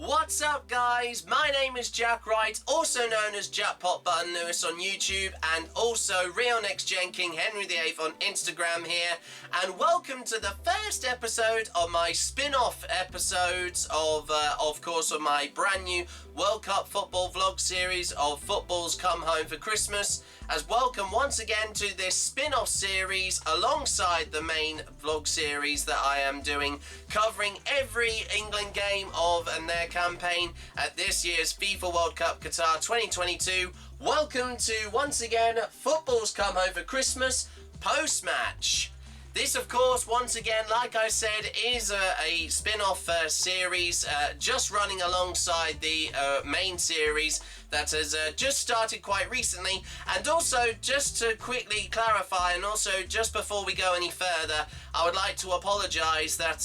What's up, guys? My name is Jack Wright, also known as JackpotButtonLewis on YouTube, and also Real Next Gen King Henry VIII on Instagram here, and welcome to the first episode of my spin-off episodes of course, of my brand new World Cup football vlog series of Football's Come Home for Christmas. As welcome once again to this spin-off series alongside the main vlog series that I am doing, covering every England game of and their campaign at this year's FIFA World Cup Qatar 2022. Welcome to, once again, Football's Come Home for Christmas post-match. This, of course, once again, like I said, is a spin-off series just running alongside the main series that has just started quite recently. And also, just to quickly clarify, and also just before we go any further, I would like to apologise that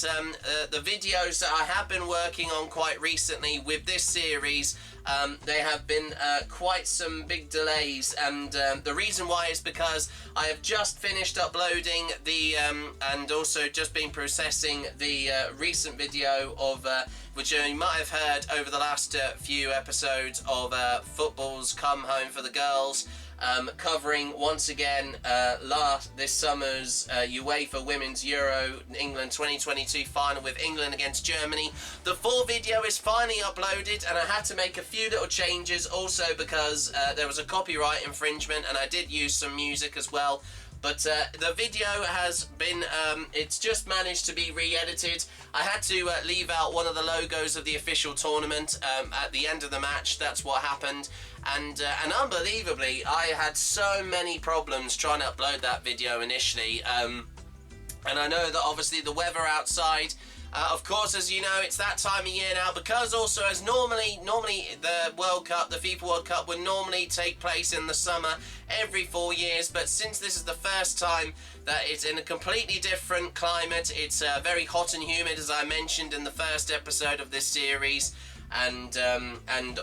the videos that I have been working on quite recently with this series, there have been quite some big delays, and the reason why is because I have just finished uploading the and also just been processing the recent video of which you might have heard over the last few episodes of Football's Come Home for the Girls, covering once again this summer's UEFA Women's Euro England 2022 final with England against Germany. The full video is finally uploaded, and I had to make a few little changes also because there was a copyright infringement and I did use some music as well. But the video has been, it's just managed to be re-edited. I had to leave out one of the logos of the official tournament at the end of the match. That's what happened. And unbelievably, I had so many problems trying to upload that video initially. And I know that obviously the weather outside, of course, as you know, it's that time of year now, because also as normally the World Cup, the FIFA World Cup would normally take place in the summer every 4 years, but since this is the first time that it's in a completely different climate, it's very hot and humid, as I mentioned in the first episode of this series. And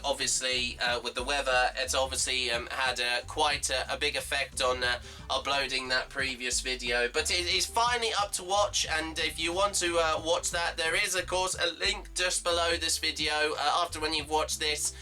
obviously with the weather, it's obviously had quite a big effect on uploading that previous video. But it is finally up to watch, and if you want to watch that, there is of course a link just below this video after when you've watched this.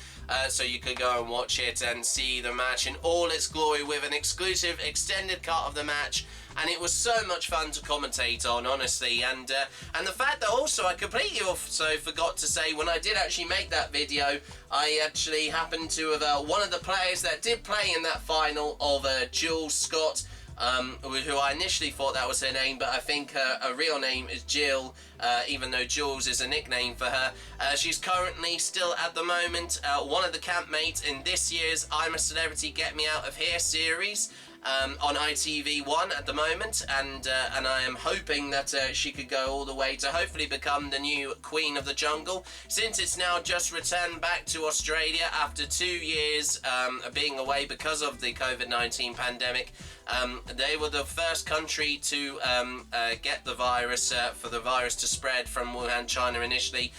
So you could go and watch it and see the match in all its glory with an exclusive extended cut of the match. And it was so much fun to commentate on, honestly, and the fact that also I completely also forgot to say, when I did actually make that video, I actually happened to have one of the players that did play in that final of Jules Scott, who I initially thought that was her name, but I think her real name is Jill, even though Jules is a nickname for her. She's currently still at the moment one of the campmates in this year's I'm a Celebrity Get Me Out of Here series. On ITV1 at the moment, and I am hoping that she could go all the way to hopefully become the new Queen of the Jungle, since it's now just returned back to Australia after 2 years of being away because of the COVID-19 pandemic. They were the first country to get the virus, for the virus to spread from Wuhan, China initially.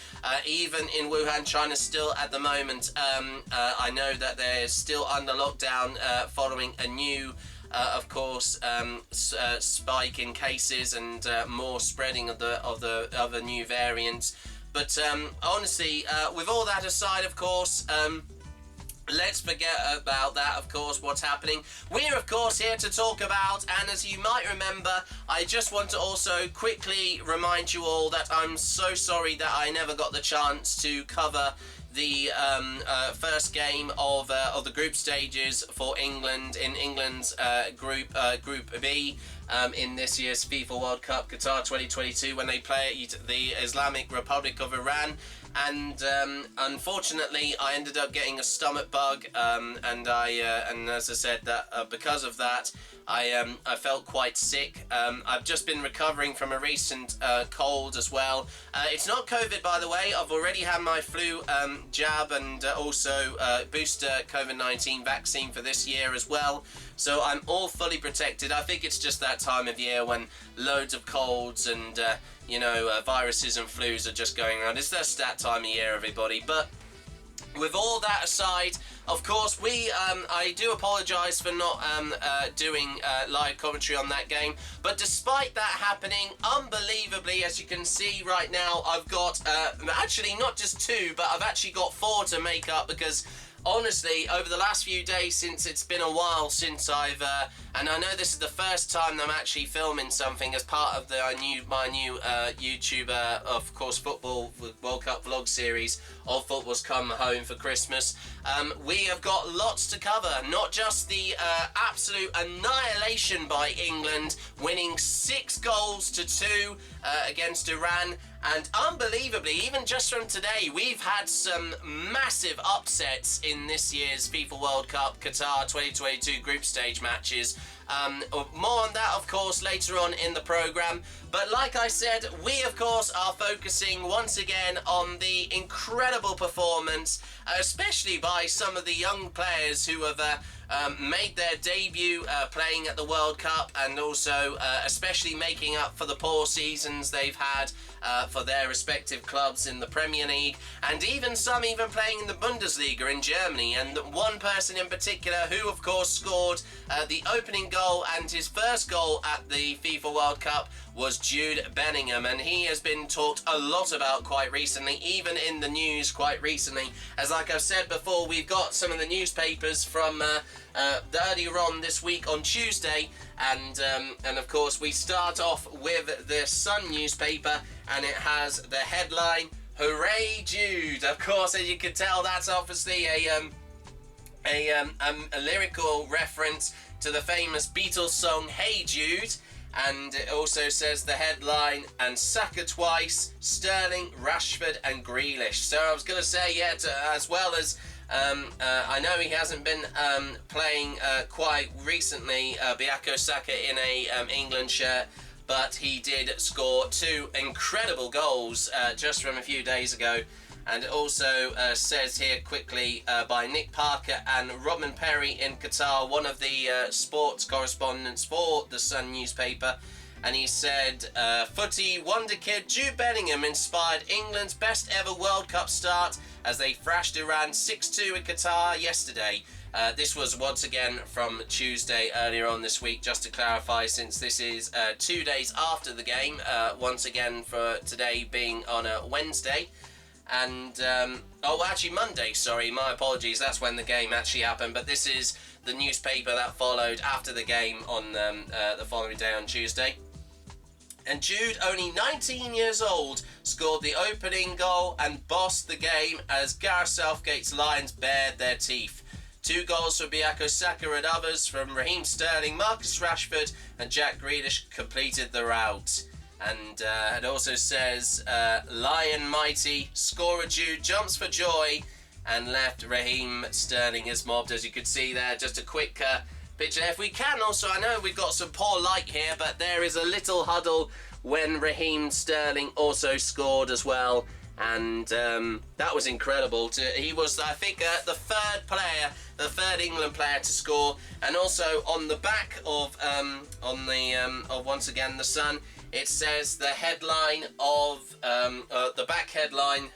Even in Wuhan, China still at the moment, I know that they're still under lockdown following a new of course, spike in cases and more spreading of the other new variants. But honestly, with all that aside, of course, let's forget about that, of course, what's happening. We're, of course, here to talk about, and as you might remember, I just want to also quickly remind you all that I'm so sorry that I never got the chance to cover the first game of the group stages for England in England's Group B in this year's FIFA World Cup Qatar 2022, when they play the Islamic Republic of Iran. And unfortunately, I ended up getting a stomach bug, and as I said, that because of that, I felt quite sick. I've just been recovering from a recent cold as well. It's not COVID, by the way. I've already had my flu jab and also booster COVID-19 vaccine for this year as well. So I'm all fully protected. I think it's just that time of year when loads of colds and viruses and flus are just going around. It's just that time of year, everybody. But with all that aside, of course, I do apologise for not doing live commentary on that game. But despite that happening, unbelievably, as you can see right now, I've got actually not just 2, but I've actually got 4 to make up, because honestly, over the last few days, since it's been a while since I've, and I know this is the first time that I'm actually filming something as part of my new YouTube, of course, Football World Cup vlog series of Football's Come Home for Christmas. We have got lots to cover, not just the absolute annihilation by England, winning 6 goals to 2 against Iran. And unbelievably, even just from today, we've had some massive upsets in this year's FIFA World Cup Qatar 2022 group stage matches. More on that, of course, later on in the programme. But like I said, we, of course, are focusing once again on the incredible performance, especially by some of the young players who have made their debut playing at the World Cup, and also especially making up for the poor seasons they've had for their respective clubs in the Premier League, and even some playing in the Bundesliga in Germany. And one person in particular who, of course, scored the opening goal and his first goal at the FIFA World Cup was Jude Bellingham, and he has been talked a lot about quite recently, even in the news quite recently, as like I've said before, we've got some of the newspapers from earlier on this week on Tuesday, and of course we start off with the Sun newspaper, and it has the headline, "Hooray Jude." Of course, as you can tell, that's obviously a lyrical reference to the famous Beatles song Hey Jude. And it also says the headline, "And Saka twice, Sterling, Rashford and Grealish." So I was going to say, yeah, as well as I know he hasn't been playing quite recently, Bukayo Saka, in a England shirt, but he did score 2 incredible goals just from a few days ago. And it also says here quickly by Nick Parker and Robin Perry in Qatar, one of the sports correspondents for the Sun newspaper. And he said, footy wonder kid Jude Bellingham inspired England's best ever World Cup start as they thrashed Iran 6-2 in Qatar yesterday. This was once again from Tuesday earlier on this week, just to clarify, since this is 2 days after the game, once again for today being on a Wednesday. And, oh, actually Monday, sorry, my apologies, that's when the game actually happened, but this is the newspaper that followed after the game on the following day on Tuesday. And Jude, only 19 years old, scored the opening goal and bossed the game as Gareth Southgate's Lions bared their teeth. 2 goals for Bukayo Saka and others from Raheem Sterling, Marcus Rashford and Jack Grealish completed the rout. And it also says, Lion Mighty, scorer Jude jumps for joy and left Raheem Sterling as mobbed, as you could see there. Just a quick picture. If we can also, I know we've got some poor light here, but there is a little huddle when Raheem Sterling also scored as well. And that was incredible. He was, I think, the third England player to score. And also on the back of once again the Sun, it says the headline of the back headline,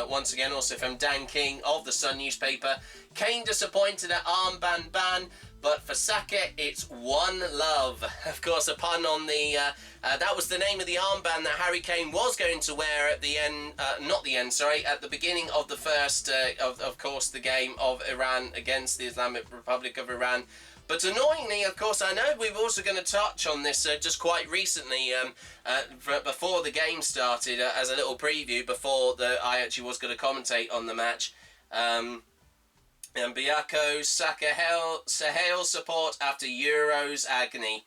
once again also from Dan King of the Sun newspaper. Kane disappointed at armband ban, but for Saka it's one love. Of course, a pun on the that was the name of the armband that Harry Kane was going to wear at the end, at the beginning of the first, of course, the game of Iran against the Islamic Republic of Iran. But annoyingly, of course, I know we're also going to touch on this just quite recently, before the game started, as a little preview before I actually was going to commentate on the match. And Bukayo Saka hail support after Euros agony.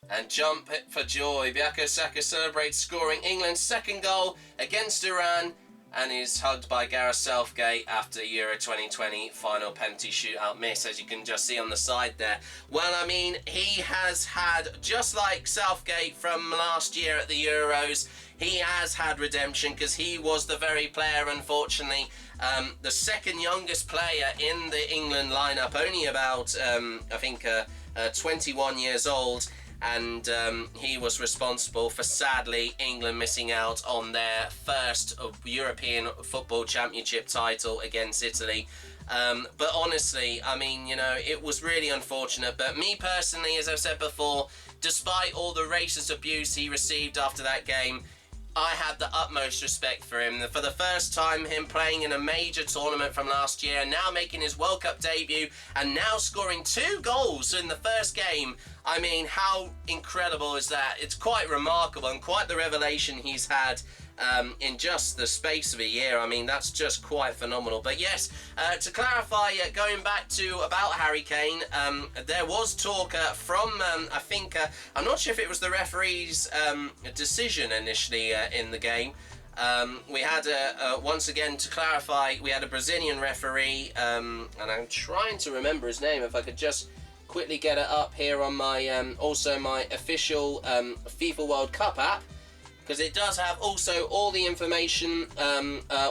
And jump for joy. Bukayo Saka celebrates scoring England's second goal against Iran and is hugged by Gareth Southgate after Euro 2020 final penalty shootout miss, as you can just see on the side there. Well, I mean, he has had, just like Southgate from last year at the Euros, he has had redemption, because he was the very player, unfortunately, the second youngest player in the England lineup, only about, I think, 21 years old. and he was responsible for, sadly, England missing out on their first European Football Championship title against Italy. But honestly, I mean, you know, it was really unfortunate. But me personally, as I've said before, despite all the racist abuse he received after that game, I had the utmost respect for him. For the first time, him playing in a major tournament from last year, now making his World Cup debut, and now scoring 2 goals in the first game. I mean, how incredible is that? It's quite remarkable, and quite the revelation he's had in just the space of a year. I mean, that's just quite phenomenal. But yes, to clarify, going back to about Harry Kane, there was talk from, I think, I'm not sure if it was the referee's decision initially in the game. We had, once again, to clarify, we had a Brazilian referee, and I'm trying to remember his name, if I could just quickly get it up here on my, also my official FIFA World Cup app, because it does have also all the information.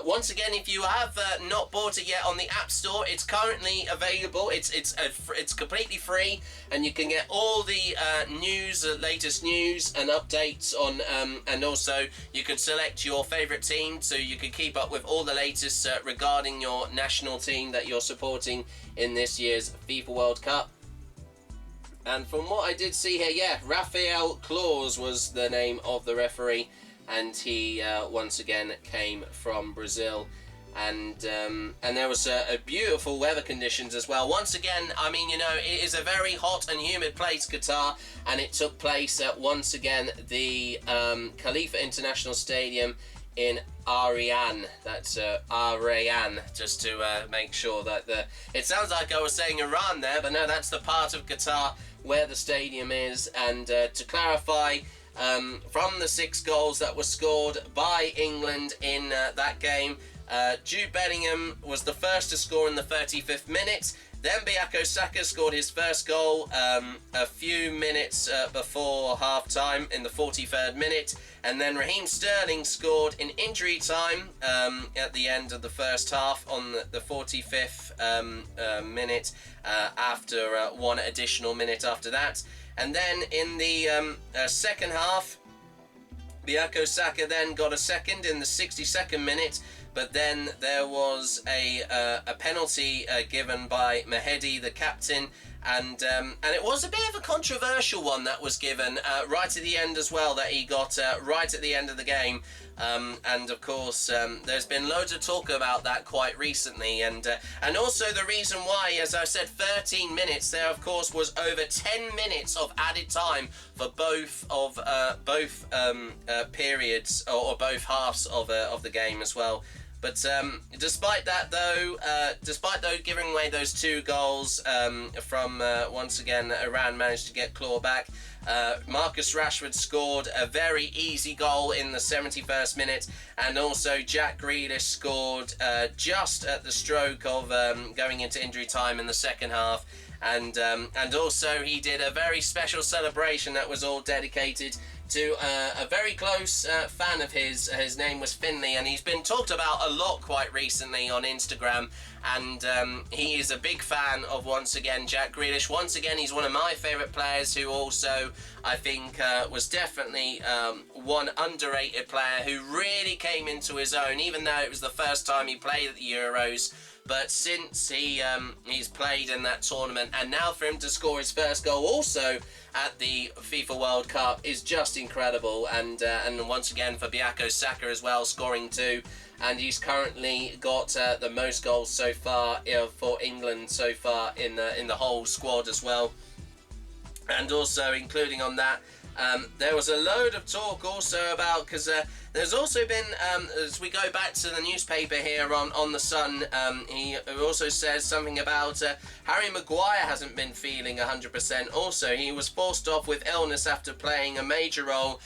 Once again, if you have not bought it yet on the App Store, it's currently available. It's completely free, and you can get all the news, latest news and updates on, and also you can select your favourite team, so you can keep up with all the latest regarding your national team that you're supporting in this year's FIFA World Cup. And from what I did see here, yeah, Rafael Claus was the name of the referee, and he once again came from Brazil. And there was a beautiful weather conditions as well. Once again, I mean, you know, it is a very hot and humid place, Qatar, and it took place at, once again, the Khalifa International Stadium in Arian. That's Arian, just to make sure that it sounds like I was saying Iran there, but no, that's the part of Qatar where the stadium is. And to clarify, from the 6 goals that were scored by England in that game, Jude Bellingham was the first to score in the 35th minute. Then Bukayo Saka scored his first goal a few minutes before half-time in the 43rd minute. And then Raheem Sterling scored in injury time at the end of the first half on the 45th minute, after 1 additional minute after that. And then in the second half, Bukayo Saka then got a second in the 62nd minute. But then there was a penalty given by Mehdi, the captain, and it was a bit of a controversial one that was given right at the end as well, that he got right at the end of the game. And of course, there's been loads of talk about that quite recently, and also the reason why, as I said, 13 minutes. There, of course, was over 10 minutes of added time for both periods or both halves of the game as well. But despite that, though, giving away those 2 goals from, once again, Iran managed to get claw back. Marcus Rashford scored a very easy goal in the 71st minute, and also Jack Grealish scored just at the stroke of going into injury time in the second half. And also he did a very special celebration that was all dedicated to a very close fan of his. His name was Finley, and he's been talked about a lot quite recently on Instagram, and he is a big fan of, once again, Jack Grealish. Once again, he's one of my favourite players, who also, I think, was definitely one underrated player who really came into his own, even though it was the first time he played at the Euros. But since he's played in that tournament, and now for him to score his first goal also at the FIFA World Cup is just incredible. And once again for Bukayo Saka as well, scoring 2. And he's currently got the most goals so far for England so far in the whole squad as well. And also including on that, there was a load of talk also about, because there's also been, as we go back to the newspaper here on The Sun, he also says something about Harry Maguire hasn't been feeling 100%. Also, he was forced off with illness after playing a major role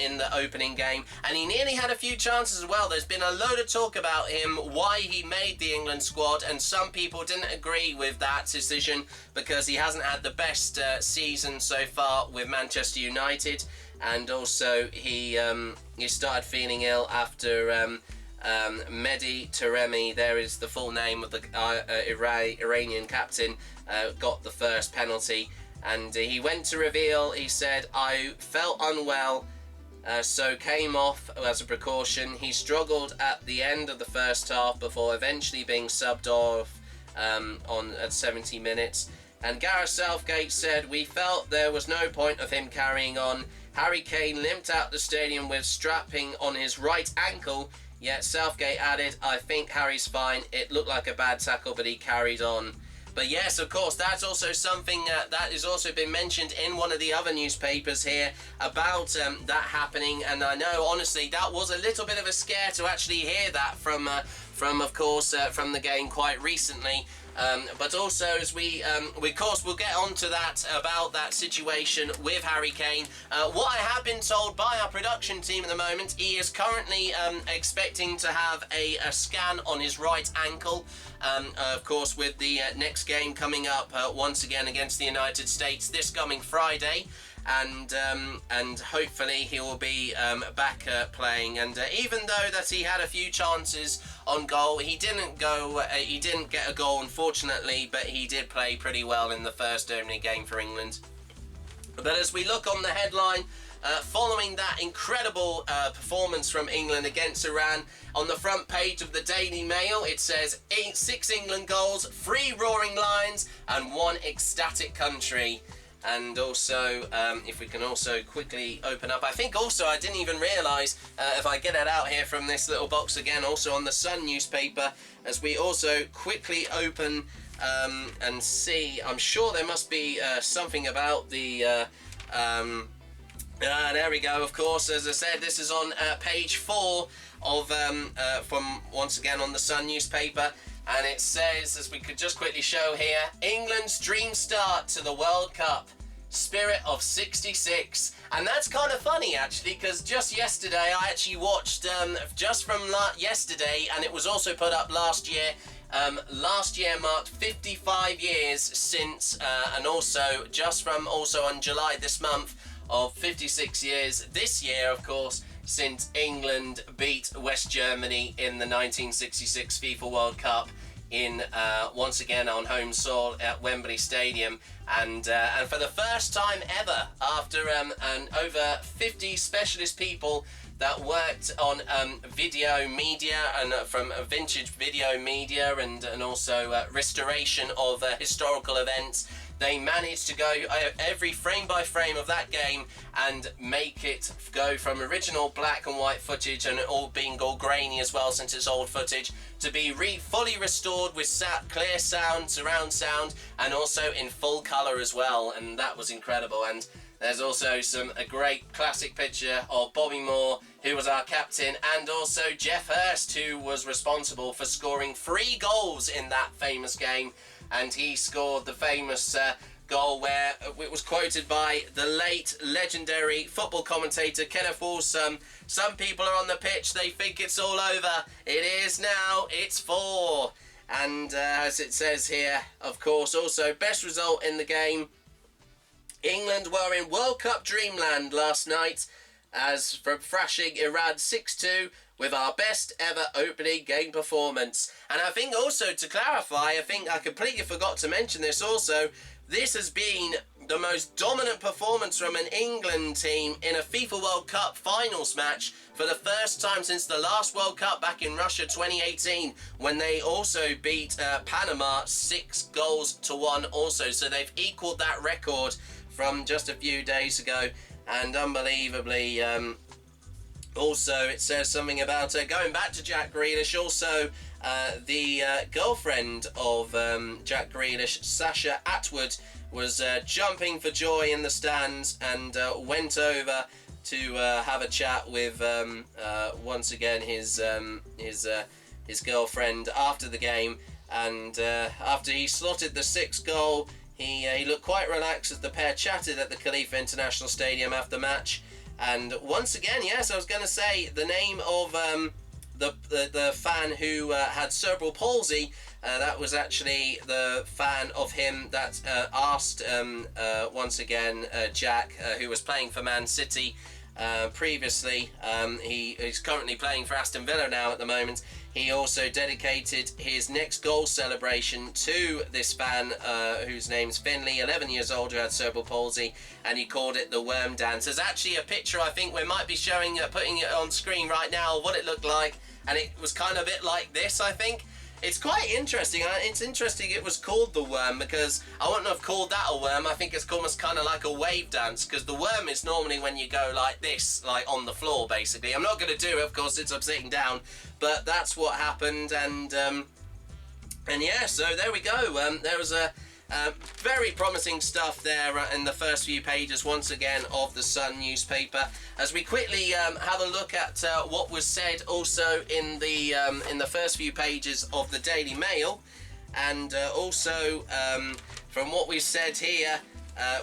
in the opening game, and he nearly had a few chances as well. There's been a load of talk about him, why he made the England squad, and some people didn't agree with that decision because he hasn't had the best season so far with Manchester United, and also he started feeling ill after Mehdi Taremi, there is the full name of the Iranian captain, got the first penalty. and he went to reveal. He said, "I felt unwell, so came off as a precaution." He struggled at the end of the first half before eventually being subbed off at 70 minutes. And Gareth Southgate said, "We felt there was no point of him carrying on. Harry Kane limped out the stadium with strapping on his right ankle, yet Southgate added, 'I think Harry's fine. It looked like a bad tackle, but he carried on.'" But yes, of course, that's also something that has also been mentioned in one of the other newspapers here about that happening. And I know, honestly, that was a little bit of a scare to actually hear that from the game quite recently. But also, as we of course, we'll get on to that, about that situation with Harry Kane. What I have been told by our production team at the moment, he is currently expecting to have a scan on his right ankle. Of course, with the next game coming up once again against the United States this coming Friday. And hopefully he will be back playing. And even though that he had a few chances on goal, he didn't get a goal, unfortunately, but he did play pretty well in the first opening game for England. But as we look on the headline, following that incredible performance from England against Iran, on the front page of the Daily Mail, it says 6 England goals, 3 roaring lions, and 1 ecstatic country. And also, if we can also quickly open up, I think also I didn't even realise, if I get it out here from this little box again, also on the Sun newspaper, as we also quickly open and see, I'm sure there must be something about the, there we go, of course, as I said, this is on page 4 of, from, once again, on the Sun newspaper. And it says, as we could just quickly show here, England's dream start to the World Cup, spirit of '66. And that's kind of funny, actually, because just yesterday I actually watched, just from yesterday, and it was also put up last year. Last year marked 55 years since, and also just from also on July this month of 56 years this year, of course, since England beat West Germany in the 1966 FIFA World Cup in once again on home soil at Wembley Stadium, and for the first time ever, after over 50 specialist people that worked on video media and from vintage video media and also restoration of historical events. They managed to go every frame by frame of that game and make it go from original black and white footage and it all being all grainy as well since it's old footage to be fully restored with clear sound, surround sound, and also in full colour as well, and that was incredible. And there's also a great classic picture of Bobby Moore, who was our captain, and also Jeff Hurst, who was responsible for scoring 3 goals in that famous game. And he scored the famous goal where it was quoted by the late legendary football commentator Kenneth Walsham. "Some people are on the pitch, they think it's all over. It is now, it's 4. And as it says here, of course, also best result in the game. England were in World Cup dreamland last night as from thrashing Iran 6-2 with our best ever opening game performance." And I think also to clarify, I think I completely forgot to mention this also, this has been the most dominant performance from an England team in a FIFA World Cup finals match for the first time since the last World Cup back in Russia 2018, when they also beat Panama 6-1 also. So they've equalled that record from just a few days ago, and unbelievably also it says something about going back to Jack Grealish. Also the girlfriend of Jack Grealish, Sasha Atwood, was jumping for joy in the stands and went over to have a chat with once again his girlfriend after the game. And after he slotted the 6th goal, he looked quite relaxed as the pair chatted at the Khalifa International Stadium after match. And once again, yes, I was going to say the name of the fan who had cerebral palsy. That was actually the fan of him that asked once again Jack, who was playing for Man City, previously. He is currently playing for Aston Villa now at the moment. He also dedicated his next goal celebration to this fan whose name's Finley, 11 years old, who had cerebral palsy, and he called it the Worm Dance. There's actually a picture I think we might be showing, putting it on screen right now, of what it looked like, and it was kind of a bit like this, I think. It's quite interesting. It's interesting it was called the Worm, because I wouldn't have called that a worm. I think it's almost kind of like a wave dance, because the worm is normally when you go like this, like on the floor, basically. I'm not going to do it, of course, since I'm sitting down, but that's what happened, and yeah, so there we go. There was a very promising stuff there in the first few pages, once again, of the Sun newspaper. As we quickly have a look at what was said also in the first few pages of the Daily Mail, and also from what we've said here,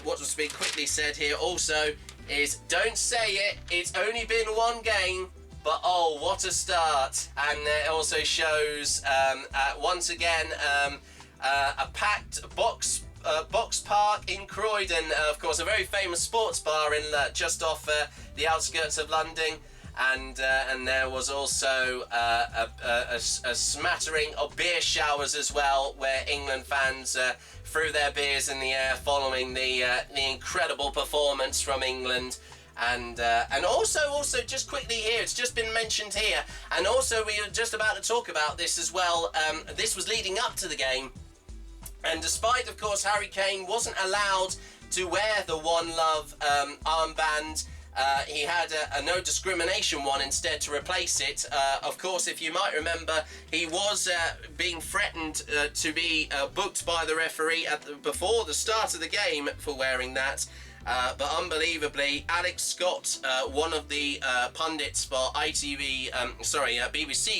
what was being quickly said here also is, don't say it, it's only been one game, but oh, what a start. And it also shows once again a packed box park in Croydon, of course, a very famous sports bar in just off the outskirts of London, and there was also a smattering of beer showers as well, where England fans threw their beers in the air following the incredible performance from England. And also just quickly here, it's just been mentioned here, and also we were just about to talk about this as well. This was leading up to the game. And despite, of course, Harry Kane wasn't allowed to wear the One Love armband, he had a no discrimination one instead to replace it. Of course, if you might remember, he was being threatened to be booked by the referee before the start of the game for wearing that. But unbelievably, Alex Scott, one of the pundits for BBC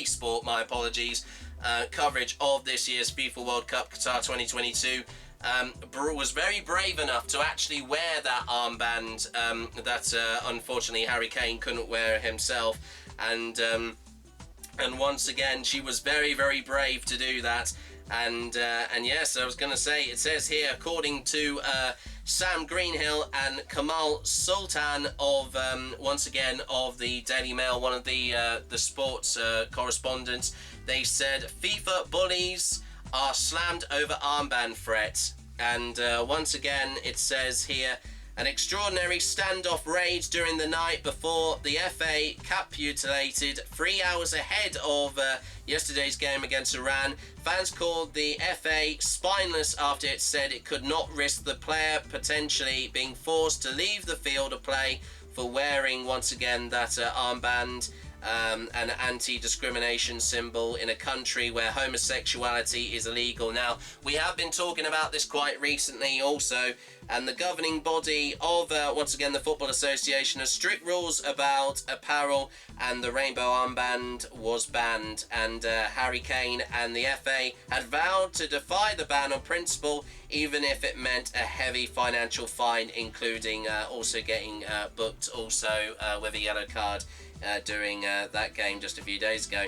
Sport, my apologies, coverage of this year's FIFA World Cup Qatar 2022, was very brave enough to actually wear that armband that unfortunately Harry Kane couldn't wear himself, and once again she was very, very brave to do that. And yes, I was going to say, it says here, according to Sam Greenhill and Kamal Sultan of once again of the Daily Mail, one of the sports correspondents, they said FIFA bullies are slammed over armband threat. And once again it says here, an extraordinary standoff raged during the night before the FA capitulated 3 hours ahead of yesterday's game against Iran. Fans called the FA spineless after it said it could not risk the player potentially being forced to leave the field of play for wearing, once again, that armband, an anti-discrimination symbol in a country where homosexuality is illegal. Now, we have been talking about this quite recently also, and the governing body of, once again, the Football Association has strict rules about apparel, and the rainbow armband was banned, and Harry Kane and the FA had vowed to defy the ban on principle, even if it meant a heavy financial fine, including also getting booked also with a yellow card during that game just a few days ago.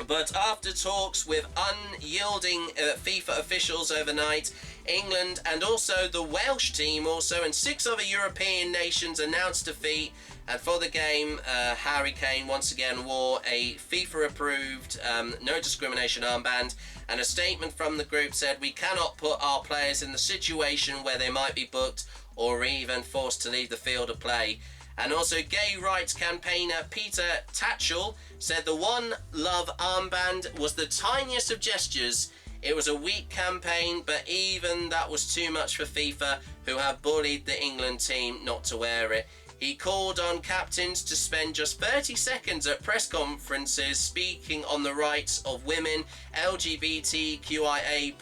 But after talks with unyielding FIFA officials overnight, England and also the Welsh team also and 6 other European nations announced defeat. And for the game, Harry Kane once again wore a FIFA-approved no discrimination armband, and a statement from the group said, "We cannot put our players in the situation where they might be booked or even forced to leave the field of play." And also gay rights campaigner Peter Tatchell said the One Love armband was the tiniest of gestures. It was a weak campaign, but even that was too much for FIFA, who have bullied the England team not to wear it. He called on captains to spend just 30 seconds at press conferences speaking on the rights of women, LGBTQIA+,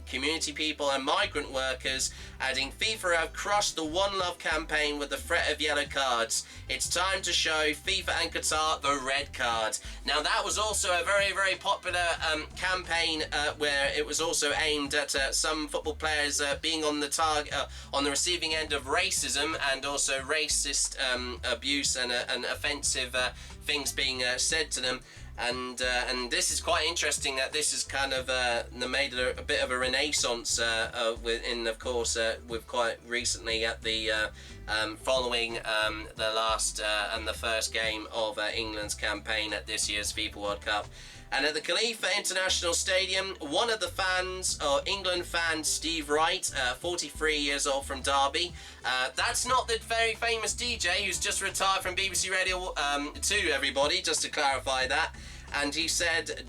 community people and migrant workers, adding, "FIFA have crushed the One Love campaign with the threat of yellow cards. It's time to show FIFA and Qatar the red card." Now, that was also a very, very popular campaign where it was also aimed at some football players being on the target, on the receiving end of racism, and also racist abuse and offensive things being said to them. and this is quite interesting that this is kind of made a bit of a renaissance with quite recently at the following the last and the first game of England's campaign at this year's FIFA World Cup. And at the Khalifa International Stadium, one of the fans, or England fan, Steve Wright, 43 years old from Derby. That's not the very famous DJ who's just retired from BBC Radio 2, everybody, just to clarify that. And he said,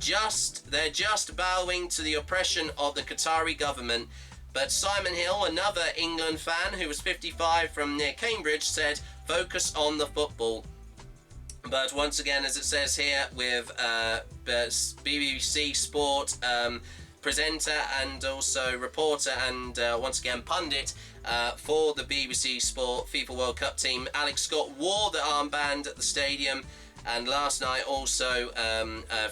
they're just bowing to the oppression of the Qatari government. But Simon Hill, another England fan who was 55 from near Cambridge, said, focus on the football. But once again, as it says here, with BBC Sport presenter and also reporter and once again pundit for the BBC Sport FIFA World Cup team, Alex Scott wore the armband at the stadium. And last night also,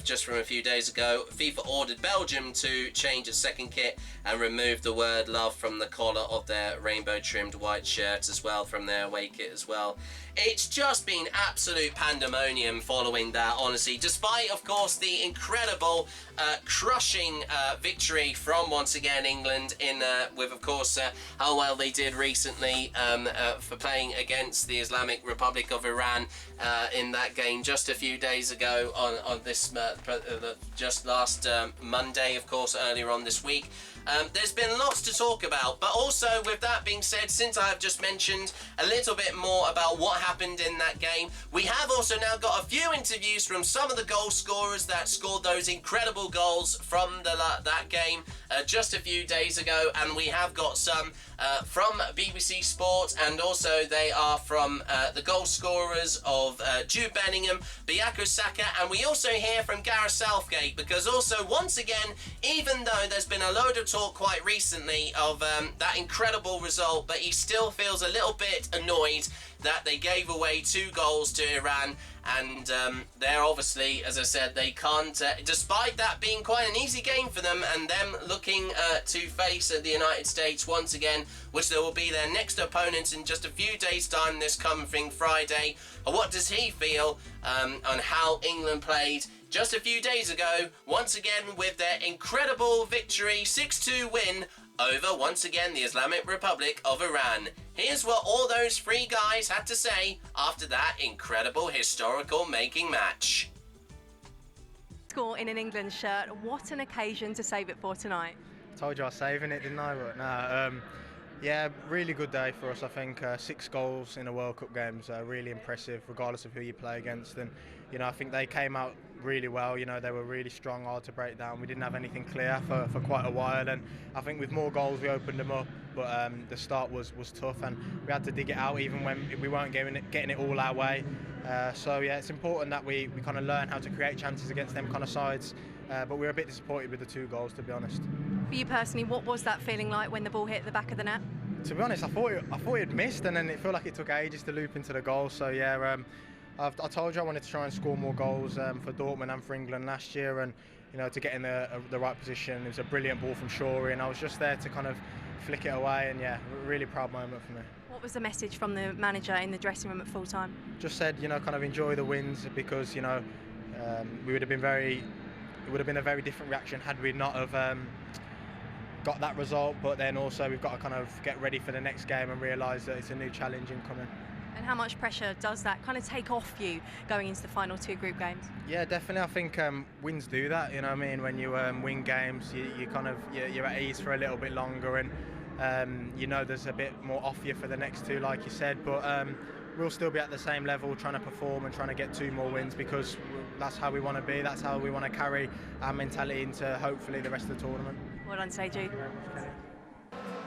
just from a few days ago, FIFA ordered Belgium to change its second kit and remove the word love from the collar of their rainbow-trimmed white shirt as well, from their away kit as well. It's just been absolute pandemonium following that, honestly, despite, of course, the incredible crushing victory from, once again, England with, of course, how well they did recently for playing against the Islamic Republic of Iran in that game just a few days ago on this just last Monday, of course, earlier on this week. There's been lots to talk about, but also, with that being said, since I have just mentioned a little bit more about what happened in that game, we have also now got a few interviews from some of the goal scorers that scored those incredible goals from that game just a few days ago, and we have got some from BBC Sport, and also they are from the goal scorers of Jude Bellingham, Bukayo Saka, and we also hear from Gareth Southgate, because also, once again, even though there's been a load of talk quite recently of that incredible result, but he still feels a little bit annoyed that they gave away 2 goals to Iran, and they're obviously, as I said, they can't, despite that being quite an easy game for them, and them looking to face the United States once again, which they will be their next opponent in just a few days' time this coming Friday. What does he feel on how England played just a few days ago, once again with their incredible victory, 6-2 win over, once again, the Islamic Republic of Iran. Here's what all those 3 guys had to say after that incredible historical making match. Score in an England shirt, what an occasion to save it for tonight. Told you I was saving it, didn't I? But no, yeah, really good day for us. I think 6 goals in a World Cup game is really impressive, regardless of who you play against. And I think they came out really well. They were really strong, hard to break down. We didn't have anything clear for quite a while, and I think with more goals we opened them up. But the start was tough, and we had to dig it out even when we weren't getting it all our way. So yeah, it's important that we kind of learn how to create chances against them kind of sides. But we were a bit disappointed with the 2 goals, to be honest. For you personally, what was that feeling like when the ball hit the back of the net? To be honest, I thought it had missed, and then it felt like it took ages to loop into the goal. So yeah, I told you I wanted to try and score more goals for Dortmund and for England last year, and to get in the right position. It was a brilliant ball from Shorey, and I was just there to kind of flick it away, and yeah, really proud moment for me. What was the message from the manager in the dressing room at full time? Just said, kind of enjoy the wins, because it would have been a very different reaction had we not have got that result. But then also we've got to kind of get ready for the next game and realise that it's a new challenge incoming. And how much pressure does that kind of take off you going into the final 2 group games? Yeah, definitely. I think wins do that. You know what I mean? When you win games, you're at ease for a little bit longer, and there's a bit more off you for the next 2, like you said. But we'll still be at the same level, trying to perform and trying to get 2 more wins, because that's how we want to be. That's how we want to carry our mentality into hopefully the rest of the tournament. Well done, Jude.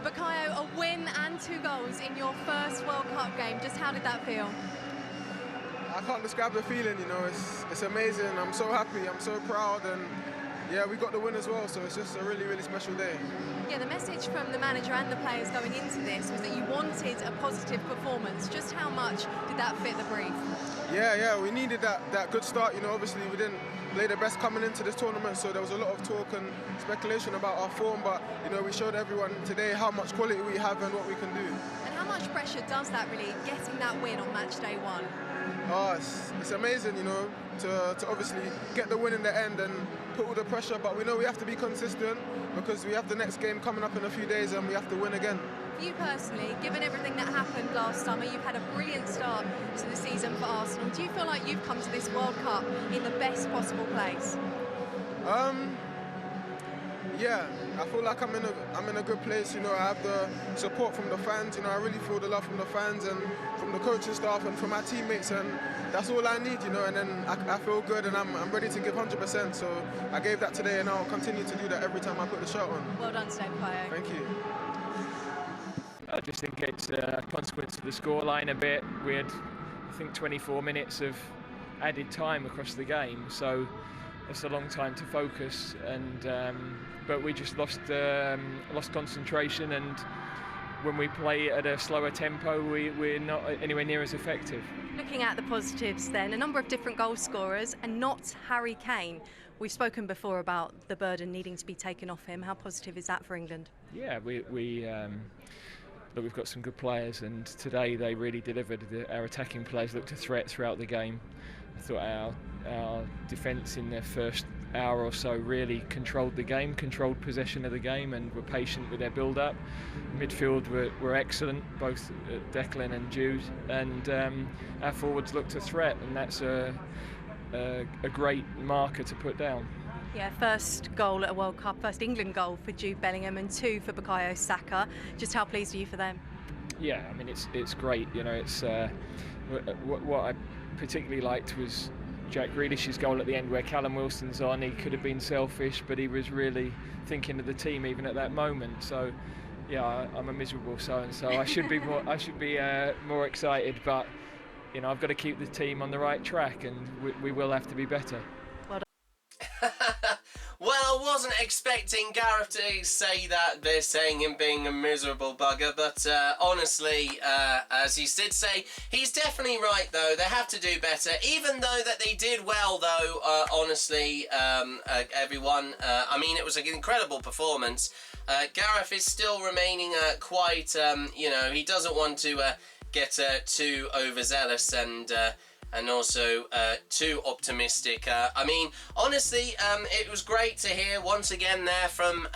Bukayo, a win and 2 goals in your first World Cup game. Just how did that feel? I can't describe the feeling, it's amazing. I'm so happy, I'm so proud, and yeah, we got the win as well, so it's just a really, really special day. Yeah, the message from the manager and the players going into this was that you wanted a positive performance. Just how much did that fit the brief? Yeah, we needed that good start. Obviously we didn't play the best coming into this tournament, so there was a lot of talk and speculation about our form, but we showed everyone today how much quality we have and what we can do. And how much pressure does that really, getting that win on match day 1? Oh, it's amazing, you know, to obviously get the win in the end and put all the pressure, but we know we have to be consistent because we have the next game coming up in a few days and we have to win again. For you personally, given everything that happened last summer, you've had a brilliant start to the season for Arsenal. Do you feel like you've come to this World Cup in the best possible place? Yeah, I feel like I'm in a good place. You know, I have the support from the fans. You know, I really feel the love from the fans and from the coaching staff and from my teammates, and that's all I need. You know, and then I feel good and I'm ready to give 100%. So I gave that today, and I'll continue to do that every time I put the shirt on. Well done today, Payo. Thank you. I just think it's a consequence of the scoreline a bit. We had, I think, 24 minutes of added time across the game, so it's a long time to focus. And but we just lost concentration, and when we play at a slower tempo, we're not anywhere near as effective. Looking at the positives then, a number of different goal scorers and not Harry Kane. We've spoken before about the burden needing to be taken off him. How positive is that for England? Yeah, we've got some good players, and today they really delivered. Our attacking players looked a threat throughout the game. I thought our defence in their first hour or so really controlled the game, controlled possession of the game, and were patient with their build-up. Midfield were excellent, both Declan and Jude, and our forwards looked a threat, and that's a great marker to put down. Yeah, first goal at a World Cup, first England goal for Jude Bellingham and 2 for Bukayo Saka. Just how pleased are you for them? Yeah, I mean it's great. You know, it's what I particularly liked was Jack Grealish's goal at the end, where Callum Wilson's on. He could have been selfish, but he was really thinking of the team even at that moment. So, yeah, I'm a miserable so-and-so. I should be more excited, but you know, I've got to keep the team on the right track, and we will have to be better. Well, I wasn't expecting Gareth to say that. They're saying him being a miserable bugger, but honestly, as he did say, he's definitely right, though. They have to do better, even though that they did well, though, honestly, everyone. I mean, it was an incredible performance. Gareth is still remaining quite, you know, he doesn't want to get too overzealous and also too optimistic. I mean, honestly, it was great to hear once again there from,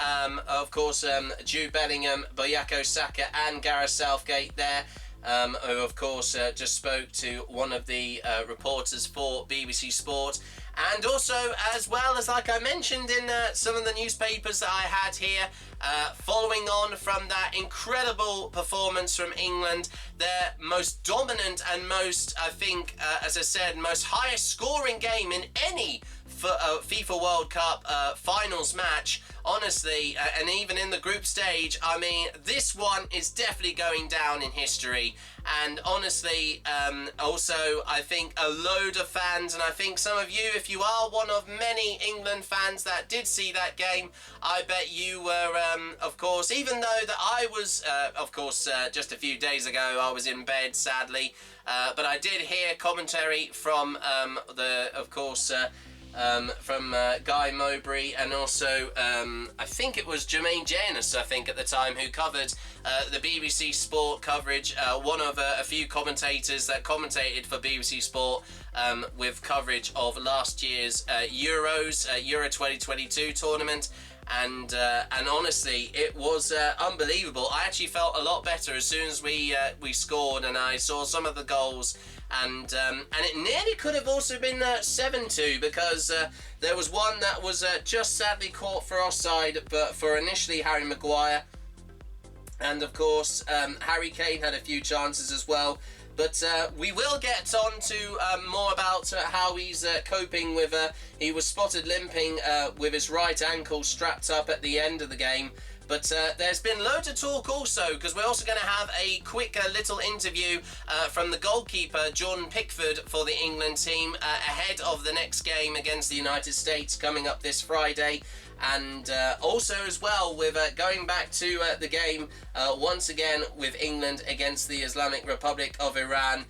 of course, Jude Bellingham, Bukayo Saka and Gareth Southgate there, who, of course, just spoke to one of the reporters for BBC Sport. And also, as well as, like I mentioned in some of the newspapers that I had here, following on from that incredible performance from England, their most dominant and most, I think, as I said, most highest scoring game in any FIFA World Cup finals match, honestly, and even in the group stage, I mean, this one is definitely going down in history. And honestly, also, I think a load of fans, and I think some of you, if you are one of many England fans that did see that game, I bet you were, of course, even though that I was, of course, just a few days ago, I was in bed, sadly, but I did hear commentary from of course, from Guy Mowbray, and also I think it was Jermaine Janus, I think, at the time, who covered the BBC Sport coverage, one of a few commentators that commentated for BBC Sport with coverage of last year's Euros, Euro 2022 tournament. And honestly, it was unbelievable. I actually felt a lot better as soon as we scored, and I saw some of the goals, and it nearly could have also been 7-2, because there was one that was just sadly caught for offside, but for initially Harry Maguire, and of course Harry Kane had a few chances as well. But we will get on to more about how he's coping with... he was spotted limping with his right ankle strapped up at the end of the game. But there's been loads of talk also, because we're also going to have a quick little interview from the goalkeeper, Jordan Pickford, for the England team ahead of the next game against the United States coming up this Friday. And also as well with going back to the game once again with England against the Islamic Republic of Iran,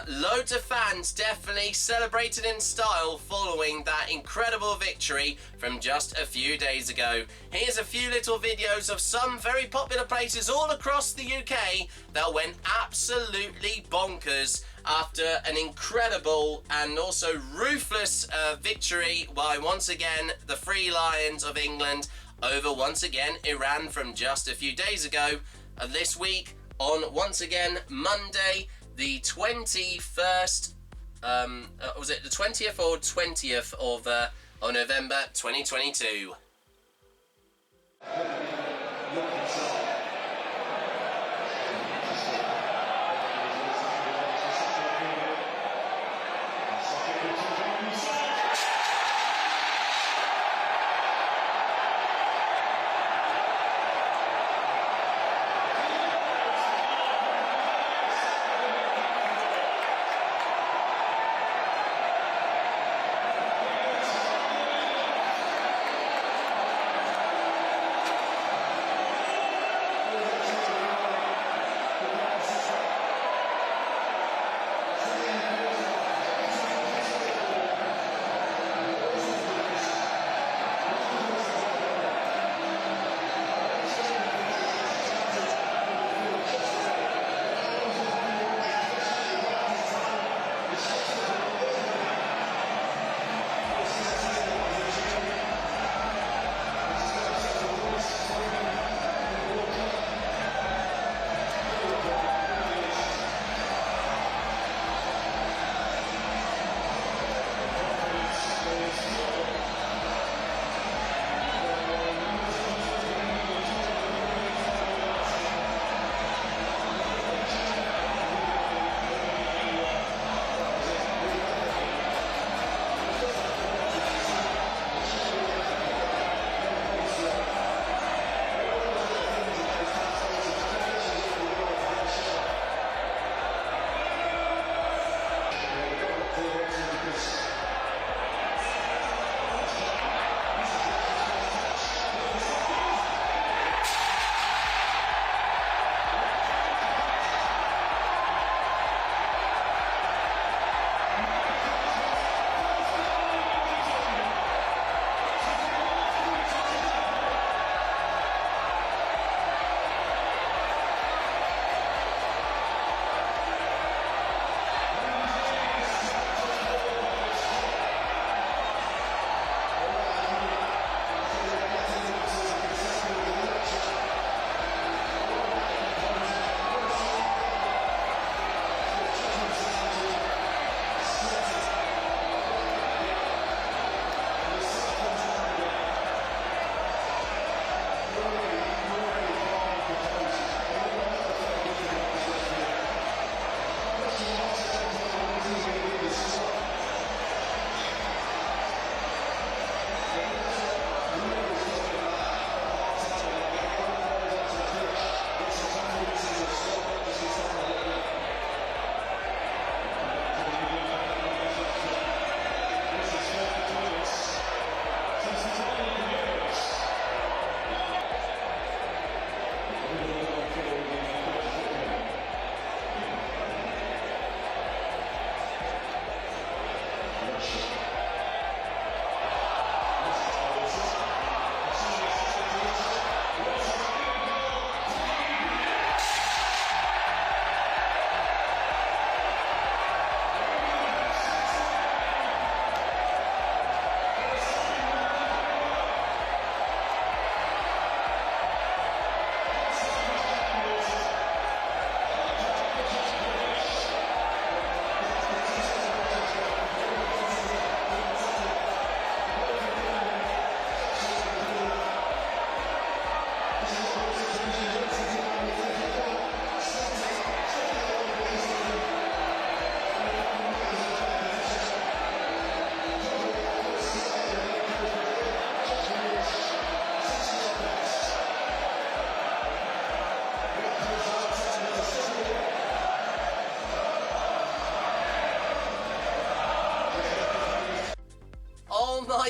Loads of fans definitely celebrated in style following that incredible victory from just a few days ago. Here's a few little videos of some very popular places all across the UK that went absolutely bonkers after an incredible and also ruthless victory by, once again, the Free Lions of England over, once again, Iran from just a few days ago. This week on, once again, Monday, the 21st, was it the 20th or 20th of November 2022.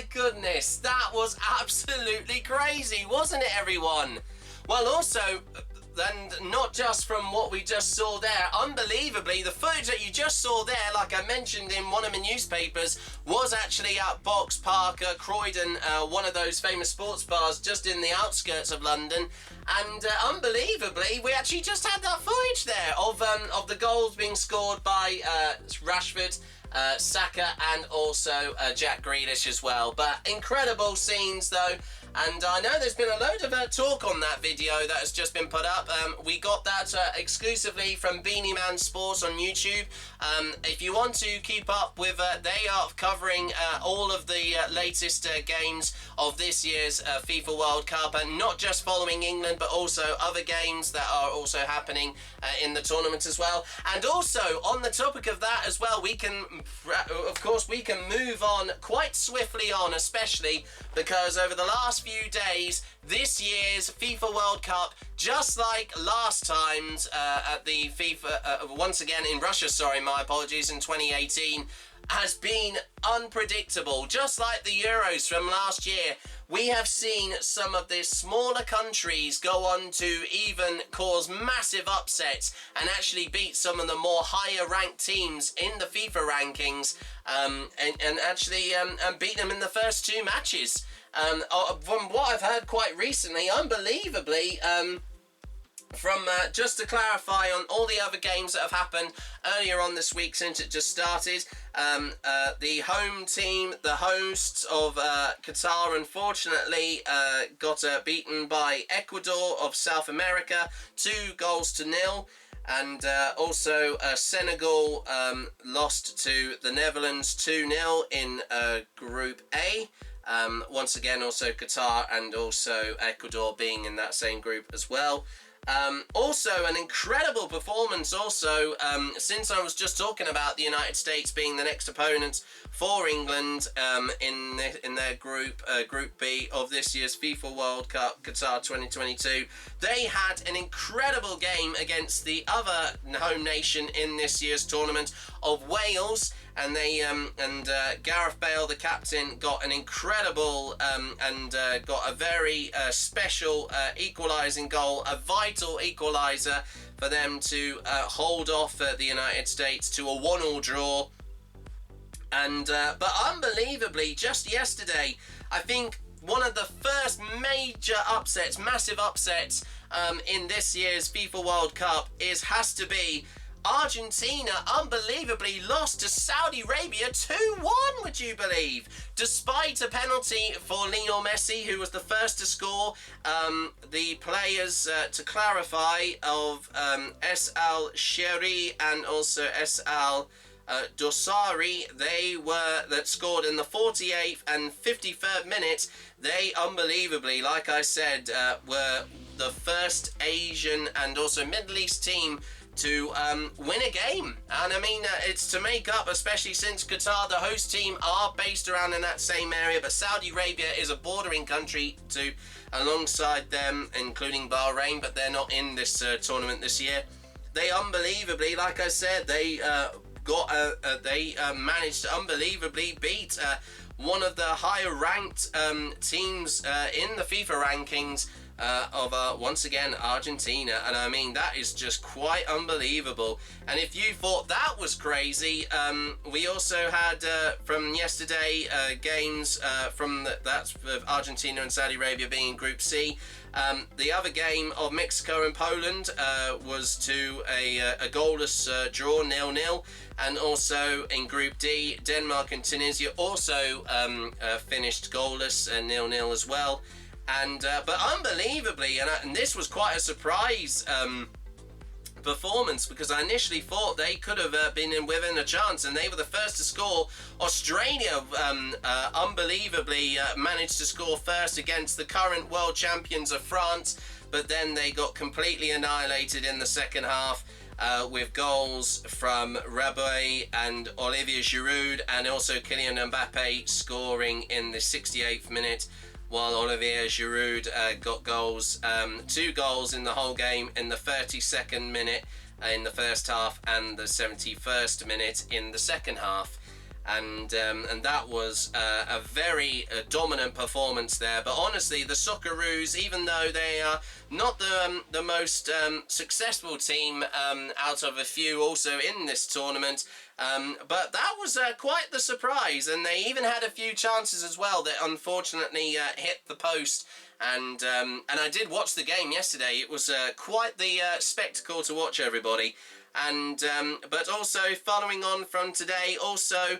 my goodness, that was absolutely crazy, wasn't it, everyone? Well, also, and not just from what we just saw there. Unbelievably, the footage that you just saw there, like I mentioned in one of the newspapers, was actually at Box Park, Croydon, one of those famous sports bars just in the outskirts of London. And unbelievably, we actually just had that footage there of the goals being scored by Rashford, Saka, and also Jack Grealish as well. But incredible scenes though. And I know there's been a load of talk on that video that has just been put up. We got that exclusively from Beanie Man Sports on YouTube. If you want to keep up with, they are covering all of the latest games of this year's FIFA World Cup, and not just following England, but also other games that are also happening in the tournament as well. And also, on the topic of that as well, we can, of course, we can move on quite swiftly on, especially because over the last few days, this year's FIFA World Cup, just like last time's at the FIFA, once again in Russia, sorry, my apologies, in 2018, has been unpredictable. Just like the Euros from last year, we have seen some of the smaller countries go on to even cause massive upsets and actually beat some of the more higher ranked teams in the FIFA rankings, and actually beat them in the first two matches. From what I've heard quite recently, unbelievably, from just to clarify on all the other games that have happened earlier on this week since it just started, the home team, the hosts of Qatar, unfortunately got beaten by Ecuador of South America 2-0. And also Senegal lost to the Netherlands 2-0 in Group A. Once again, also Qatar and also Ecuador being in that same group as well. Also, an incredible performance also, since I was just talking about the United States being the next opponent for England in their group, Group B of this year's FIFA World Cup Qatar 2022. They had an incredible game against the other home nation in this year's tournament of Wales. And they Gareth Bale, the captain, got an incredible and got a very special equalising goal, a vital equaliser for them to hold off the United States to a 1-1 draw. And but unbelievably, just yesterday, I think one of the first major upsets, massive upsets in this year's FIFA World Cup has to be Argentina unbelievably lost to Saudi Arabia 2-1, would you believe? Despite a penalty for Lionel Messi, who was the first to score. The players, to clarify, of S. Al Sheri and also S. Al Dosari, that scored in the 48th and 53rd minute. They unbelievably, like I said, were the first Asian and also Middle East team to win a game. And I mean, it's to make up, especially since Qatar, the host team, are based around in that same area, but Saudi Arabia is a bordering country to alongside them, including Bahrain, but they're not in this tournament this year. They unbelievably, like I said, they managed to unbelievably beat one of the higher ranked teams in the FIFA rankings of once again Argentina. And I mean, that is just quite unbelievable. And if you thought that was crazy, we also had from yesterday games from that's Argentina and Saudi Arabia being in Group C. The other game of Mexico and Poland was to a goalless draw, 0-0. And also in Group D, Denmark and Tunisia also finished goalless, 0-0 as well. And but unbelievably, and this was quite a surprise performance, because I initially thought they could have been within a chance, and they were the first to score. Australia unbelievably managed to score first against the current world champions of France, but then they got completely annihilated in the second half with goals from Rabé and Olivier Giroud, and also Kylian Mbappe scoring in the 68th minute, while Olivier Giroud got goals, 2 goals in the whole game in the 32nd minute in the first half and the 71st minute in the second half. and that was a very dominant performance there. But honestly, the Socceroos, even though they are not the most successful team out of a few also in this tournament, but that was quite the surprise, and they even had a few chances as well that unfortunately hit the post. And I did watch the game yesterday. It was quite the spectacle to watch, everybody. And but also following on from today, also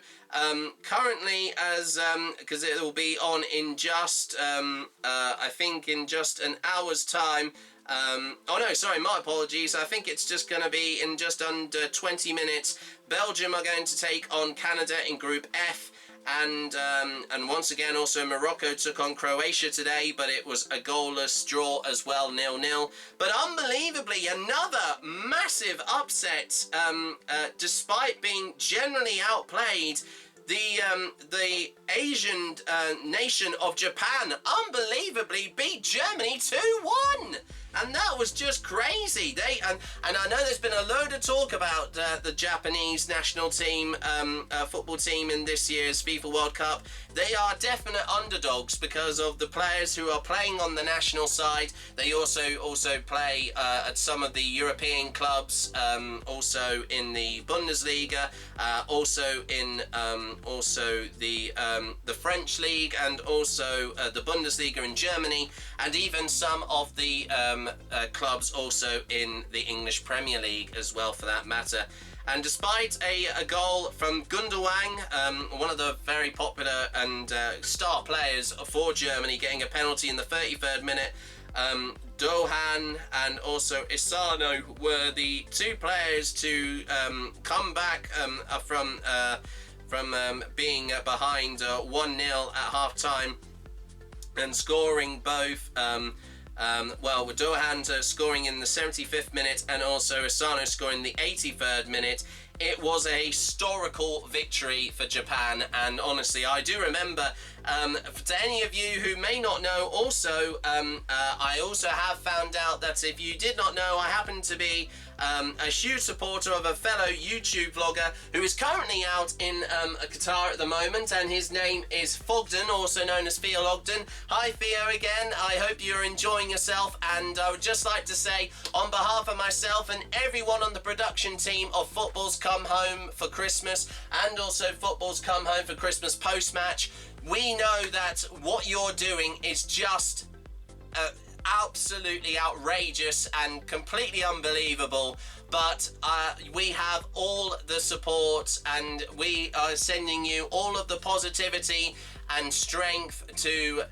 currently, as because it will be on in just I think in just an hour's time. Oh no, sorry, my apologies. I think it's just going to be in just under 20 minutes. Belgium are going to take on Canada in Group F. And once again, also Morocco took on Croatia today, but it was a goalless draw as well, 0-0. But unbelievably, another massive upset, despite being generally outplayed. The Asian nation of Japan unbelievably beat Germany 2-1. And that was just crazy. And I know there's been a load of talk about the Japanese national team, football team in this year's FIFA World Cup. They are definite underdogs because of the players who are playing on the national side. They also play at some of the European clubs, also in the Bundesliga, also in the French league, and also the Bundesliga in Germany, and even some of the clubs also in the English Premier League as well, for that matter. And despite a goal from Gundogan, one of the very popular and star players for Germany, getting a penalty in the 33rd minute, Dohan and also Isano were the two players to come back from being behind 1-0 at half-time and scoring both. Well, with Dohan scoring in the 75th minute and also Asano scoring the 83rd minute. It was a historical victory for Japan, and honestly, I do remember, to any of you who may not know, also, I also have found out that if you did not know, I happen to be a huge supporter of a fellow YouTube vlogger who is currently out in Qatar at the moment, and his name is Fogden, also known as Theo Ogden. Hi Theo again, I hope you're enjoying yourself, and I would just like to say, on behalf of myself and everyone on the production team of Football's Come Home for Christmas, and also Football's Come Home for Christmas post-match, we know that what you're doing is just absolutely outrageous and completely unbelievable, but we have all the support, and we are sending you all of the positivity and strength to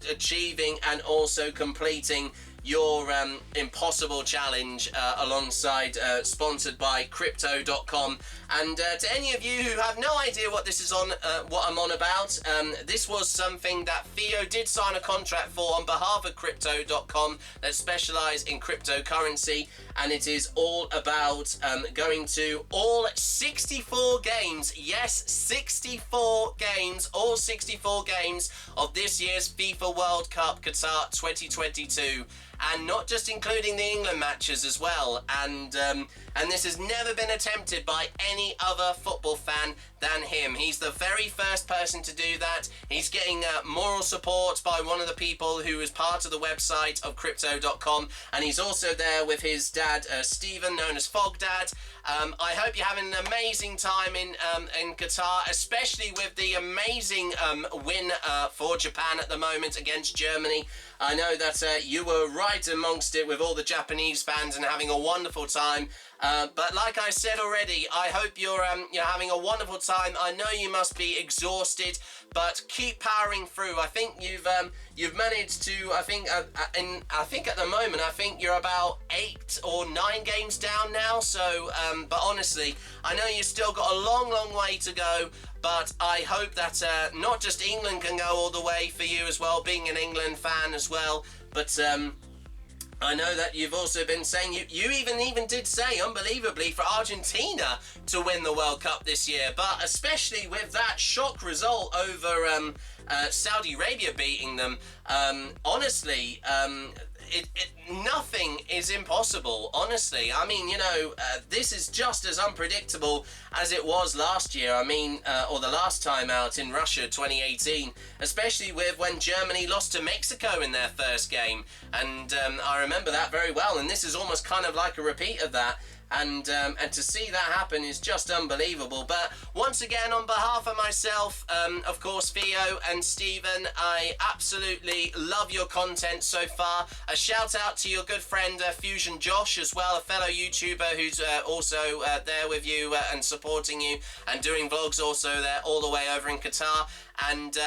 achieving and also completing your impossible challenge, alongside sponsored by Crypto.com. And to any of you who have no idea what this is on, what I'm on about, this was something that Theo did sign a contract for on behalf of Crypto.com that specialise in cryptocurrency, and it is all about going to all 64 games, yes, 64 games, all 64 games of this year's FIFA World Cup Qatar 2022. And not just including the England matches as well, and this has never been attempted by any other football fan than him. He's the very first person to do that. He's getting moral support by one of the people who is part of the website of Crypto.com, and he's also there with his dad, Stephen, known as Fogdad. I hope you're having an amazing time in Qatar, especially with the amazing win for Japan at the moment against Germany. I know that you were right amongst it with all the Japanese fans and having a wonderful time. But like I said already, I hope you're having a wonderful time. I know you must be exhausted, but keep powering through. I think you've managed to. I think at the moment, I think you're about 8 or 9 games down now. So, but honestly, I know you've still got a long way to go. But I hope that not just England can go all the way for you as well, being an England fan as well. But I know that you've also been saying, you even did say, unbelievably, for Argentina to win the World Cup this year. But especially with that shock result over Saudi Arabia beating them, honestly, nothing is impossible, honestly. I mean, you know, this is just as unpredictable as it was last year. I mean, or the last time out in Russia, 2018, especially with when Germany lost to Mexico in their first game. And I remember that very well. And this is almost kind of like a repeat of that. And to see that happen is just unbelievable. But once again, on behalf of myself, of course, Theo and Stephen, I absolutely love your content so far. A shout out to your good friend Fusion Josh as well, a fellow YouTuber who's also there with you and supporting you and doing vlogs also there all the way over in Qatar. And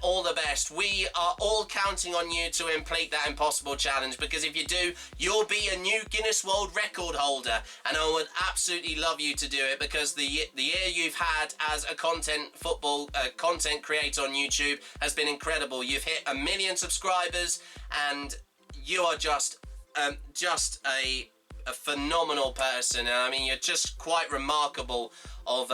all the best. We are all counting on you to complete that impossible challenge, because if you do, you'll be a new Guinness World Record holder, and I would absolutely love you to do it, because the year you've had as a football content creator on YouTube has been incredible. You've hit 1 million subscribers, and you are just a phenomenal person. And I mean, you're just quite remarkable of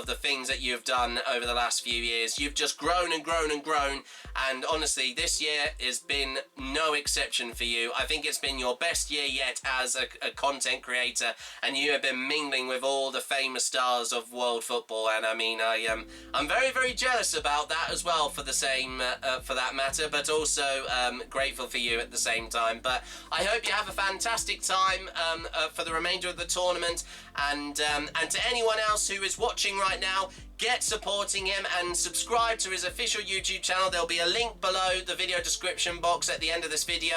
the things that you've done over the last few years. You've just grown and grown and grown, and honestly, this year has been no exception for you. I think it's been your best year yet as a content creator, and you have been mingling with all the famous stars of world football. And I mean, I'm very, very jealous about that as well, for the same for that matter, but also grateful for you at the same time. But I hope you have a fantastic time for the remainder of the tournament, and to anyone else who is watching right now, get supporting him and subscribe to his official YouTube channel. There'll be a link below the video description box at the end of this video,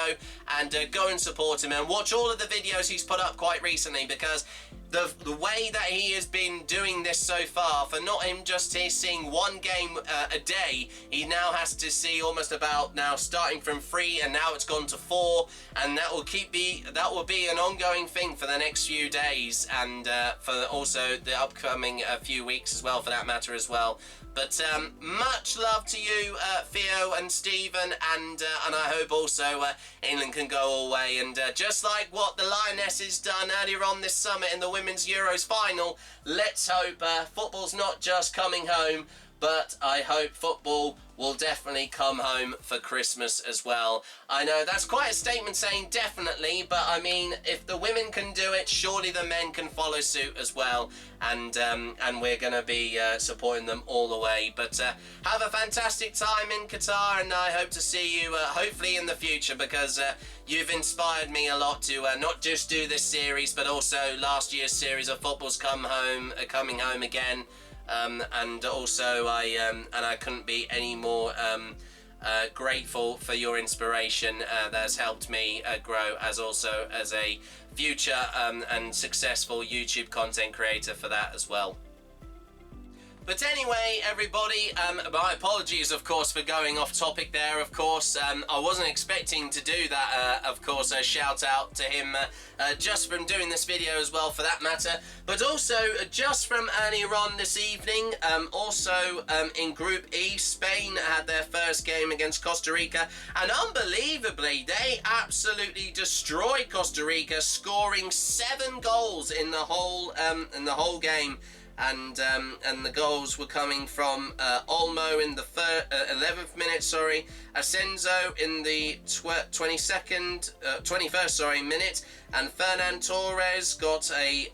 and go and support him and watch all of the videos he's put up quite recently, because the way that he has been doing this so far, for not him just seeing one game a day, he now has to see almost about now starting from 3, and now it's gone to 4, and that will be an ongoing thing for the next few days, and for also the upcoming few weeks as well, for that matter as well. But much love to you, Theo and Stephen, and I hope also England can go all the way. And just like what the Lionesses done earlier on this summer in the Women's Euros final, let's hope football's not just coming home, but I hope football will definitely come home for Christmas as well. I know that's quite a statement saying definitely, but I mean, if the women can do it, surely the men can follow suit as well, and we're going to be supporting them all the way. But have a fantastic time in Qatar, and I hope to see you hopefully in the future, because you've inspired me a lot to not just do this series, but also last year's series of Football's Coming Home Again. And also I couldn't be any more grateful for your inspiration that has helped me grow as a future and successful YouTube content creator for that as well. But anyway, everybody, my apologies, of course, for going off topic there, of course. I wasn't expecting to do that, of course. A shout out to him just from doing this video as well, for that matter. But also, just from earlier on this evening, also in Group E, Spain had their first game against Costa Rica. And unbelievably, they absolutely destroyed Costa Rica, scoring 7 goals in the whole game. And the goals were coming from Olmo in the 11th minute, Ascenso in the 21st minute, and Fernan Torres got a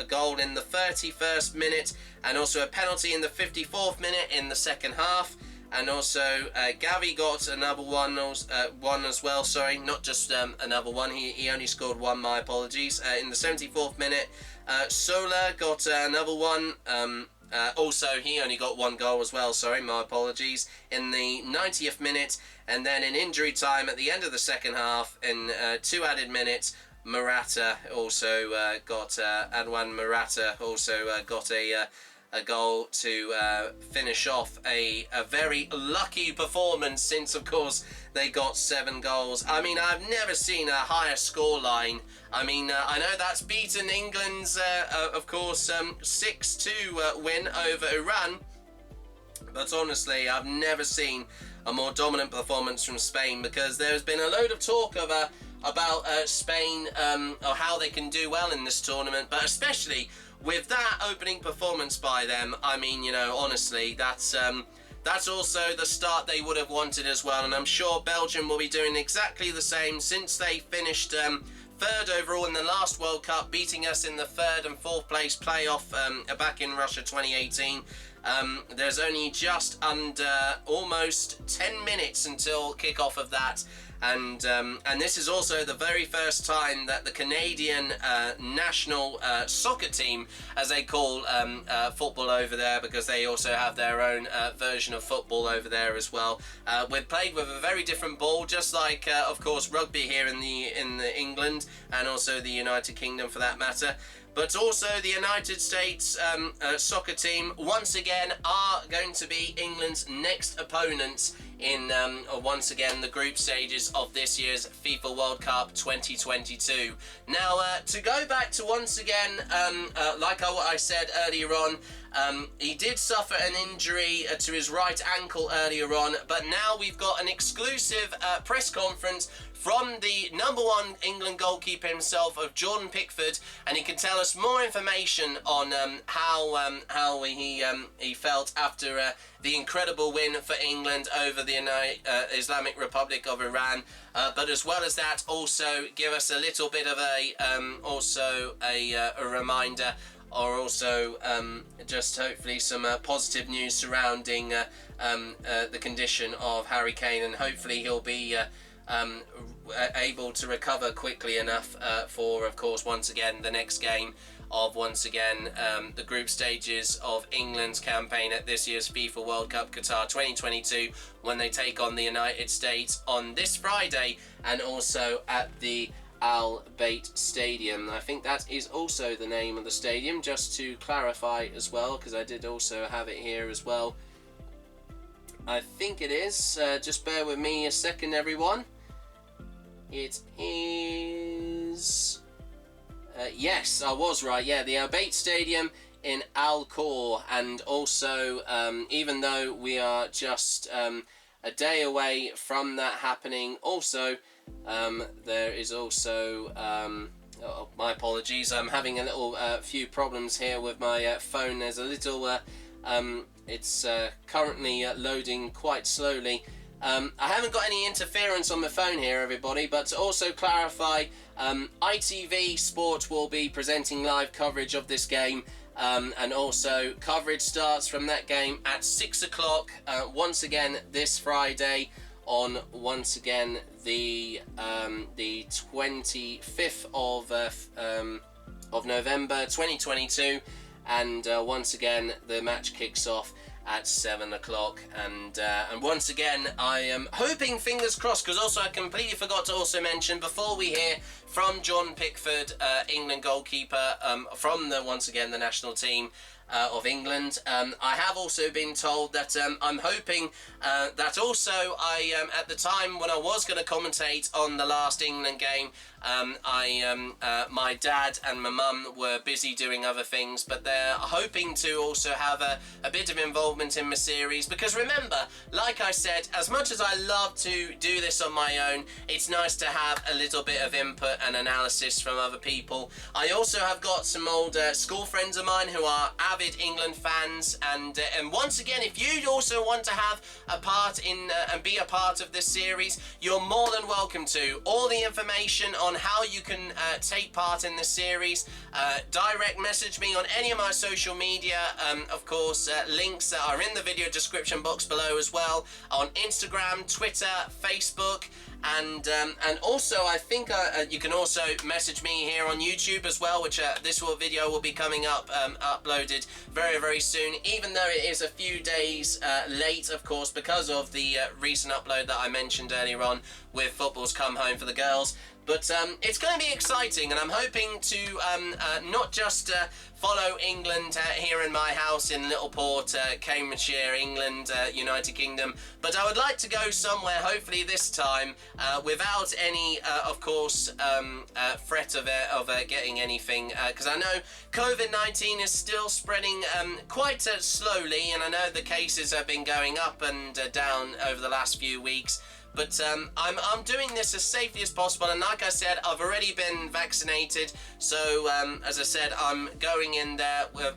goal in the 31st minute, and also a penalty in the 54th minute in the second half. And also Gavi got another one as well, not just another one, he only scored one, my apologies, in the 74th minute. Sola got another one, also he only got 1 goal as well, my apologies, in the 90th minute. And then in injury time at the end of the second half, in 2 added minutes, Morata also got Anwan Morata also got a goal to finish off a very lucky performance, since of course they got 7 goals. I mean, I've never seen a higher scoreline. I mean, I know that's beaten England's of course 6-2 win over Iran, but honestly I've never seen a more dominant performance from Spain, because there's been a load of talk of about Spain or how they can do well in this tournament, but especially with that opening performance by them. I mean, you know, honestly, that's that's also the start they would have wanted as well, and I'm sure Belgium will be doing exactly the same since they finished third overall in the last World Cup, beating us in the third and fourth place playoff back in Russia 2018. There's only just under almost 10 minutes until kickoff of that, and this is also the very first time that the Canadian national soccer team, as they call football over there, because they also have their own version of football over there as well. We're played with a very different ball, just like of course rugby here in the England and also the United Kingdom for that matter. But also the United States soccer team once again are going to be England's next opponents in once again the group stages of this year's FIFA World Cup 2022. Now to go back to once again like what I said earlier on, he did suffer an injury to his right ankle earlier on, but now we've got an exclusive press conference from the #1 England goalkeeper himself, of Jordan Pickford, and he can tell us more information on how he felt after the incredible win for England over the Islamic Republic of Iran, but as well as that, also give us a little bit of a reminder, or also just hopefully some positive news surrounding the condition of Harry Kane, and hopefully he'll be able to recover quickly enough for, of course, once again the next game of once again the group stages of England's campaign at this year's FIFA World Cup Qatar 2022, when they take on the United States on this Friday, and also at the Al Bayt Stadium. I think that is also the name of the stadium, just to clarify as well, because I did also have it here as well. I think it is. Just bear with me a second, everyone. It is... yes, I was right. Yeah, the Al Bayt Stadium in Al Khor. And also, even though we are just a day away from that happening, also there is also oh, my apologies, I'm having a little few problems here with my phone. There's a little it's currently loading quite slowly. I haven't got any interference on my phone here, everybody, but to also clarify, ITV Sport will be presenting live coverage of this game, and also coverage starts from that game at 6 o'clock once again this Friday, on once again the 25th of November 2022, and once again the match kicks off at 7 o'clock, and once again I am hoping, fingers crossed, because also I completely forgot to also mention before we hear from John Pickford, England goalkeeper, from the once again the national team of England. I have also been told that I'm hoping that also at the time when I was going to commentate on the last England game, my dad and my mum were busy doing other things, but they're hoping to also have a bit of involvement in my series, because remember, like I said, as much as I love to do this on my own, it's nice to have a little bit of input and analysis from other people. I also have got some old school friends of mine who are avid England fans, and once again, if you also want to have a part in and be a part of this series, you're more than welcome to. All the information on how you can take part in this series, direct message me on any of my social media, of course links that are in the video description box below as well, on Instagram, Twitter, Facebook, and also I think you can also message me here on YouTube as well, which this video will be coming up uploaded very soon, even though it is a few days late, of course, because of the recent upload that I mentioned earlier on with Football's Come Home for the girls. But it's going to be exciting, and I'm hoping to not just follow England here in my house in Littleport, Cambridgeshire, England, United Kingdom, but I would like to go somewhere, hopefully this time, without any, of course, threat of getting anything, because I know COVID-19 is still spreading quite slowly, and I know the cases have been going up and down over the last few weeks. But I'm doing this as safely as possible, and like I said, I've already been vaccinated. So as I said, I'm going in there with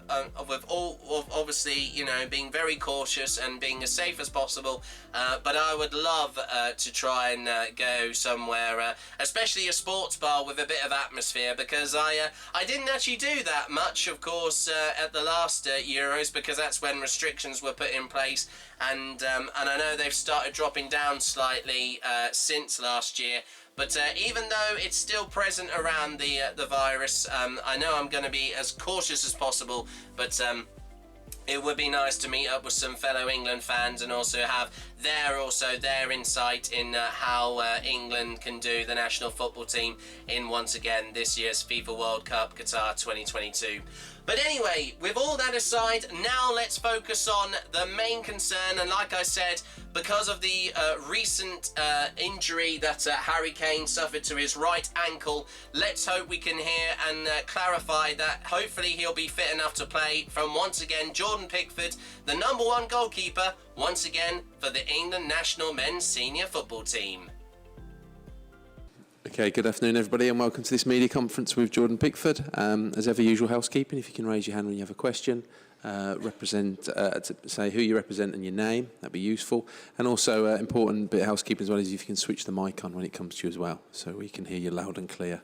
obviously, you know, being very cautious and being as safe as possible. But I would love to try and go somewhere, especially a sports bar with a bit of atmosphere, because I didn't actually do that much, of course, at the last Euros, because that's when restrictions were put in place, and I know they've started dropping down slightly since last year. But even though it's still present around the virus, I know I'm going to be as cautious as possible. But it would be nice to meet up with some fellow England fans and also have their insight in how England can do the national football team in, once again, this year's FIFA World Cup Qatar 2022. But anyway, with all that aside, now let's focus on the main concern. And like I said, because of the recent injury that Harry Kane suffered to his right ankle, let's hope we can hear and clarify that hopefully he'll be fit enough to play from, once again, Jordan Pickford, the #1 goalkeeper, once again for the England national men's senior football team. Okay, good afternoon everybody and welcome to this media conference with Jordan Pickford. As ever, usual housekeeping, if you can raise your hand when you have a question, say who you represent and your name, that'd be useful. And also important bit of housekeeping as well is if you can switch the mic on when it comes to you as well, so we can hear you loud and clear.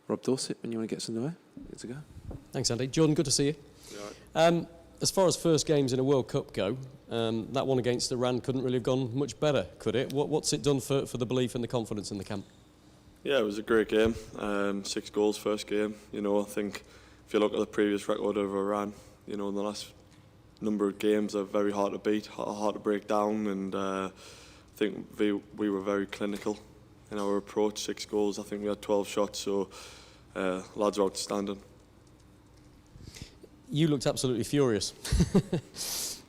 Rob Dorset, when you want to get us underway, good to go. Thanks Andy. Jordan, good to see you. Right. As far as first games in a World Cup go, that one against Iran couldn't really have gone much better, could it? What's it done for the belief and the confidence in the camp? Yeah, it was a great game. 6 goals first game. You know, I think if you look at the previous record of Iran, you know, in the last number of games, they're very hard to beat, hard to break down, and I think we were very clinical in our approach. 6 goals. I think we had 12 shots, so lads are outstanding. You looked absolutely furious,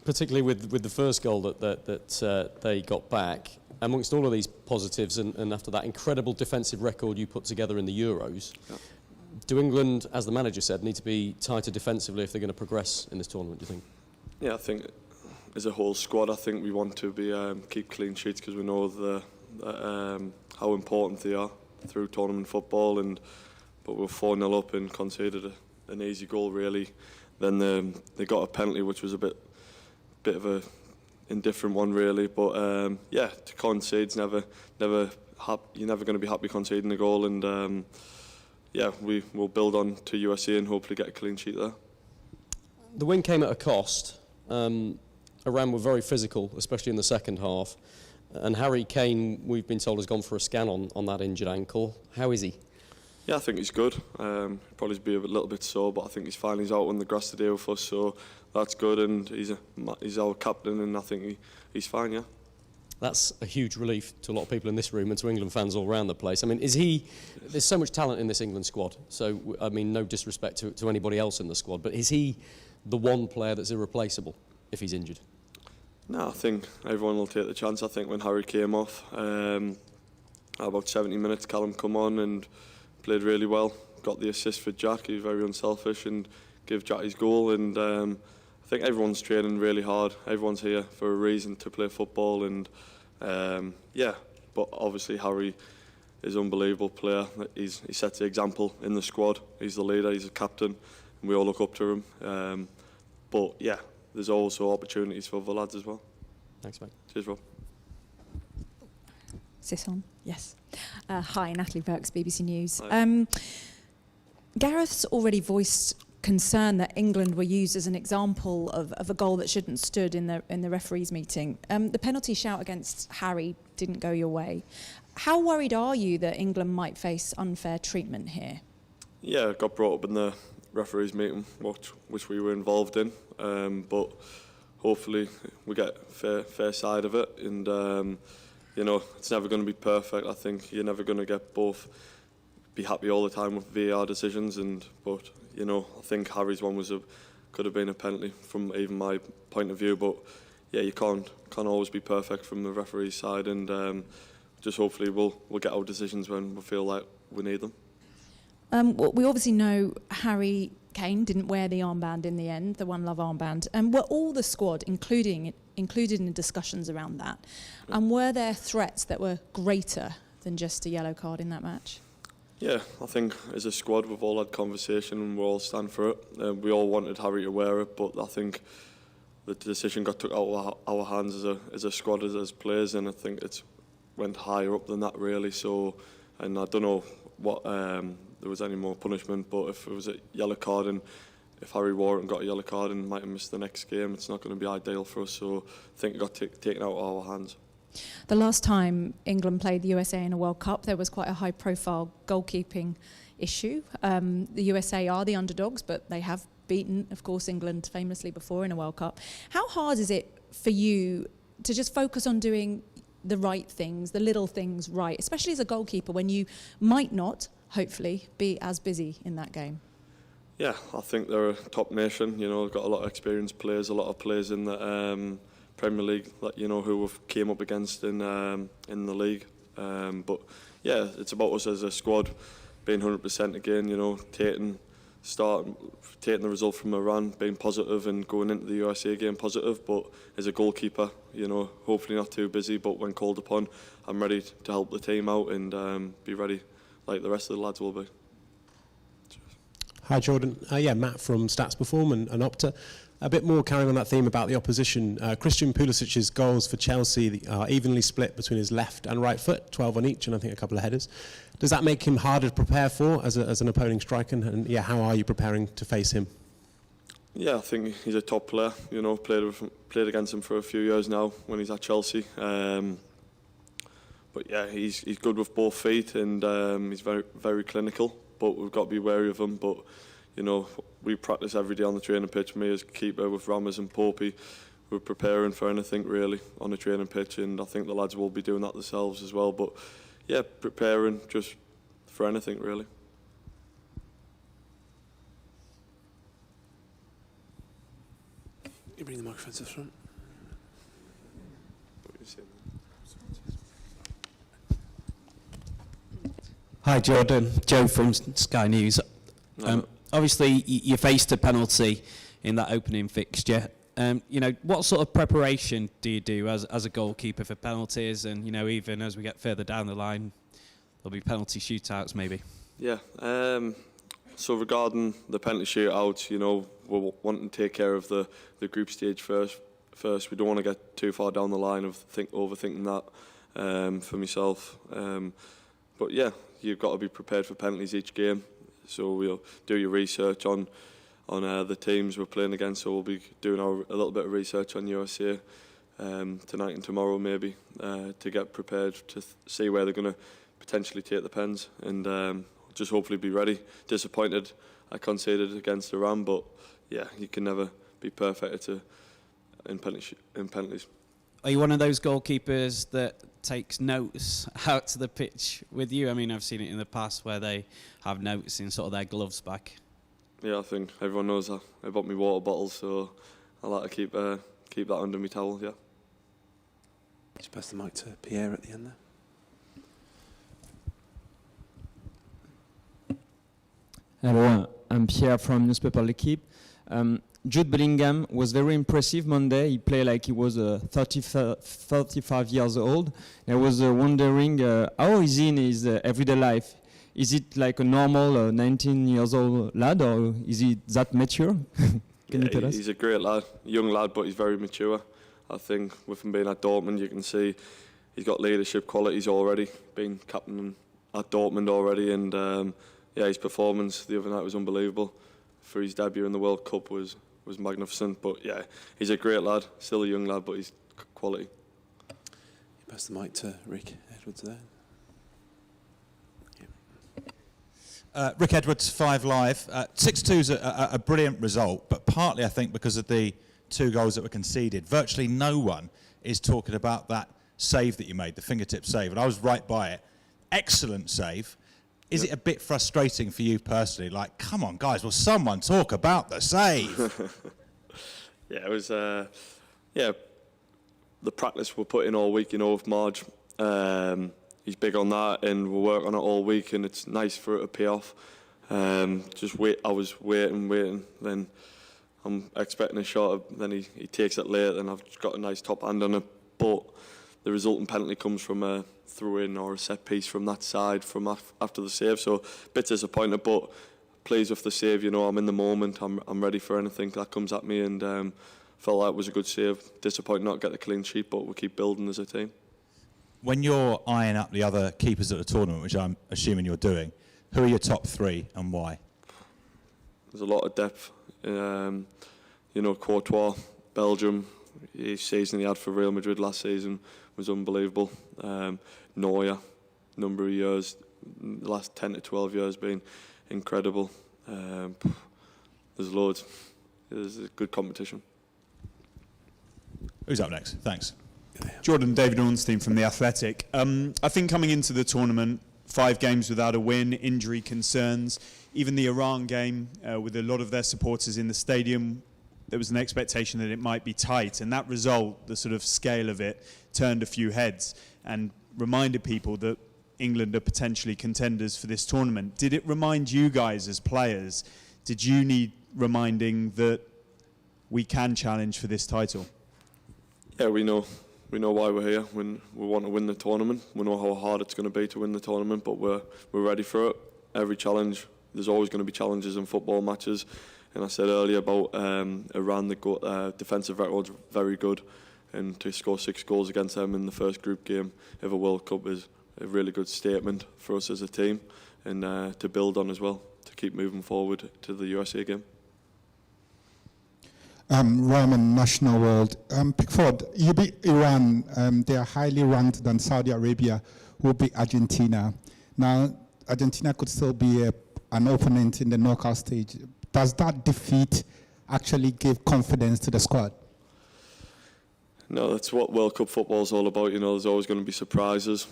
particularly with the first goal that they got back. Amongst all of these positives and after that incredible defensive record you put together in the Euros, do England, as the manager said, need to be tighter defensively if they're going to progress in this tournament, do you think? Yeah, I think as a whole squad, I think we want to be keep clean sheets because we know how important they are through tournament football. But we're 4-0 up and conceded an easy goal really. Then they got a penalty which was a bit of a indifferent one really, but yeah, to concede's never you're never going to be happy conceding a goal, and yeah, we will build on to USA and hopefully get a clean sheet there. The win came at a cost. Iran were very physical, especially in the second half, and Harry Kane, we've been told, has gone for a scan on that injured ankle. How is he? Yeah, I think he's good. Probably be a little bit sore, but I think he's out on the grass today with us, so that's good. And he's our captain, and I think he's fine. Yeah. That's a huge relief to a lot of people in this room and to England fans all around the place. I mean, there's so much talent in this England squad. So I mean, no disrespect to anybody else in the squad, but is he the one player that's irreplaceable if he's injured? No, I think everyone will take the chance. I think when Harry came off, about 70 minutes, Callum come on and played really well, got the assist for Jack. He was very unselfish and gave Jack his goal, and I think everyone's training really hard. Everyone's here for a reason, to play football, and yeah, but obviously Harry is an unbelievable player. He sets the example in the squad. He's the leader, he's the captain, and we all look up to him. But yeah, there's also opportunities for other lads as well. Thanks, mate. Cheers, Rob. Is this on? Yes. Hi, Natalie Burks, BBC News. Gareth's already voiced concern that England were used as an example of a goal that shouldn't stood in the referees' meeting. The penalty shout against Harry didn't go your way. How worried are you that England might face unfair treatment here? Yeah, it got brought up in the referees' meeting, which we were involved in. But hopefully we get fair side of it, and you know, it's never going to be perfect. I think you're never going to get be happy all the time with VAR decisions, but you know, I think Harry's one could have been a penalty from even my point of view. But yeah, you can't always be perfect from the referee's side, and just hopefully we'll get our decisions when we feel like we need them. Well, we obviously know Harry Kane didn't wear the armband in the end, the One Love armband. Were all the squad, including included in discussions around that. And were there threats that were greater than just a yellow card in that match? Yeah, I think as a squad we've all had conversation and we all stand for it. We all wanted Harry to wear it, but I think the decision got took out of our hands as a squad, as players, and I think it's went higher up than that really. So, and I don't know what there was any more punishment, but if it was a yellow card and if Harry wore it and got a yellow card and might have missed the next game, it's not going to be ideal for us. So I think it got taken out of our hands. The last time England played the USA in a World Cup, there was quite a high-profile goalkeeping issue. The USA are the underdogs, but they have beaten, of course, England famously before in a World Cup. How hard is it for you to just focus on doing the right things, the little things right, especially as a goalkeeper when you might not, hopefully, be as busy in that game? Yeah, I think they're a top nation. You know, they've got a lot of experienced players, a lot of players in the Premier League that who we've came up against in the league. But yeah, it's about us as a squad being 100% again. You know, taking the result from Iran, being positive and going into the USA game positive. But as a goalkeeper, you know, hopefully not too busy. But when called upon, I'm ready to help the team out and be ready like the rest of the lads will be. Hi Jordan, Matt from Stats Perform and Opta. A bit more carrying on that theme about the opposition. Christian Pulisic's goals for Chelsea are evenly split between his left and right foot, 12 on each, and I think a couple of headers. Does that make him harder to prepare for as an opposing striker? And how are you preparing to face him? Yeah, I think he's a top player. You know, played against him for a few years now when he's at Chelsea. But yeah, he's good with both feet and he's very, very clinical. But we've got to be wary of him. But you know, we practice every day on the training pitch. Me as keeper with Rammers and Popey, we're preparing for anything really on the training pitch, and I think the lads will be doing that themselves as well. But yeah, preparing just for anything really. You bring the microphone to the front. Hi Jordan, Joe from Sky News. Obviously you faced a penalty in that opening fixture. What sort of preparation do you do as a goalkeeper for penalties, and even as we get further down the line there'll be penalty shootouts maybe? Yeah, so regarding the penalty shootouts, we're wanting to take care of the group stage first. We don't want to get too far down the line of overthinking that for myself. But yeah, you've got to be prepared for penalties each game. So we'll do your research on the teams we're playing against. So we'll be doing a little bit of research on USA tonight and tomorrow maybe to get prepared to see where they're going to potentially take the pens and just hopefully be ready. Disappointed I conceded against Iran, but yeah, you can never be perfect in penalties. Are you one of those goalkeepers that takes notes out to the pitch with you? I mean, I've seen it in the past where they have notes in sort of their gloves back. Yeah, I think everyone knows that. I bought me water bottles, so I like to keep that under my towel, yeah. Just pass the mic to Pierre at the end there. Hello, I'm Pierre from Newspaper L'Equipe. Jude Bellingham was very impressive Monday. He played like he was 35 years old. I was wondering, how is he in his everyday life? Is it like a normal 19 years old lad, or is he that mature? Can you tell us? He's a great lad, young lad, but he's very mature. I think with him being at Dortmund, you can see he's got leadership qualities already, being captain at Dortmund already, and his performance the other night was unbelievable. For his debut in the World Cup was magnificent. But yeah, he's a great lad, still a young lad, but he's quality. You pass the mic to Rick Edwards there. Rick Edwards, 5 Live. 6-2 is a brilliant result, but partly I think because of the 2 goals that were conceded. Virtually no one is talking about that save that you made, the fingertip save, and I was right by it. Excellent save. Is it a bit frustrating for you personally? Like, come on, guys, will someone talk about the save? Yeah, it was, the practice we're putting all week, with Marge. He's big on that, and we'll work on it all week, and it's nice for it to pay off. I was waiting, then I'm expecting a shot, then he takes it late, and I've got a nice top hand on it. But the resulting penalty comes from a throw-in or a set piece from that side from after the save. So a bit disappointed, but pleased with the save. You know, I'm in the moment. I'm ready for anything that comes at me, and felt that was a good save. Disappointed not to get the clean sheet, but we'll keep building as a team. When you're eyeing up the other keepers at the tournament, which I'm assuming you're doing, who are your top three and why? There's a lot of depth. You know, Courtois, Belgium, his season he had for Real Madrid last season was unbelievable. Neuer, number of years, the last 10 to 12 years been incredible. There's loads. There's a good competition. Who's up next? Thanks. Jordan, David Ornstein from The Athletic. I think coming into the tournament, 5 games without a win, injury concerns, even the Iran game with a lot of their supporters in the stadium, there was an expectation that it might be tight, and that result, the sort of scale of it, turned a few heads and reminded people that England are potentially contenders for this tournament. Did it remind you guys as players, did you need reminding that we can challenge for this title? Yeah, we know why we're here. We want to win the tournament. We know how hard it's going to be to win the tournament, but we're ready for it. Every challenge, there's always going to be challenges in football matches. And I said earlier about Iran, the defensive record's very good, and to score 6 goals against them in the first group game of a World Cup is a really good statement for us as a team, and to build on as well, to keep moving forward to the USA game. Roman National World. Pickford, you beat Iran. They are highly ranked than Saudi Arabia, who beat Argentina. Now, Argentina could still be an opponent in the knockout stage. Does that defeat actually give confidence to the squad? No, that's what World Cup football is all about. You know, there's always going to be surprises.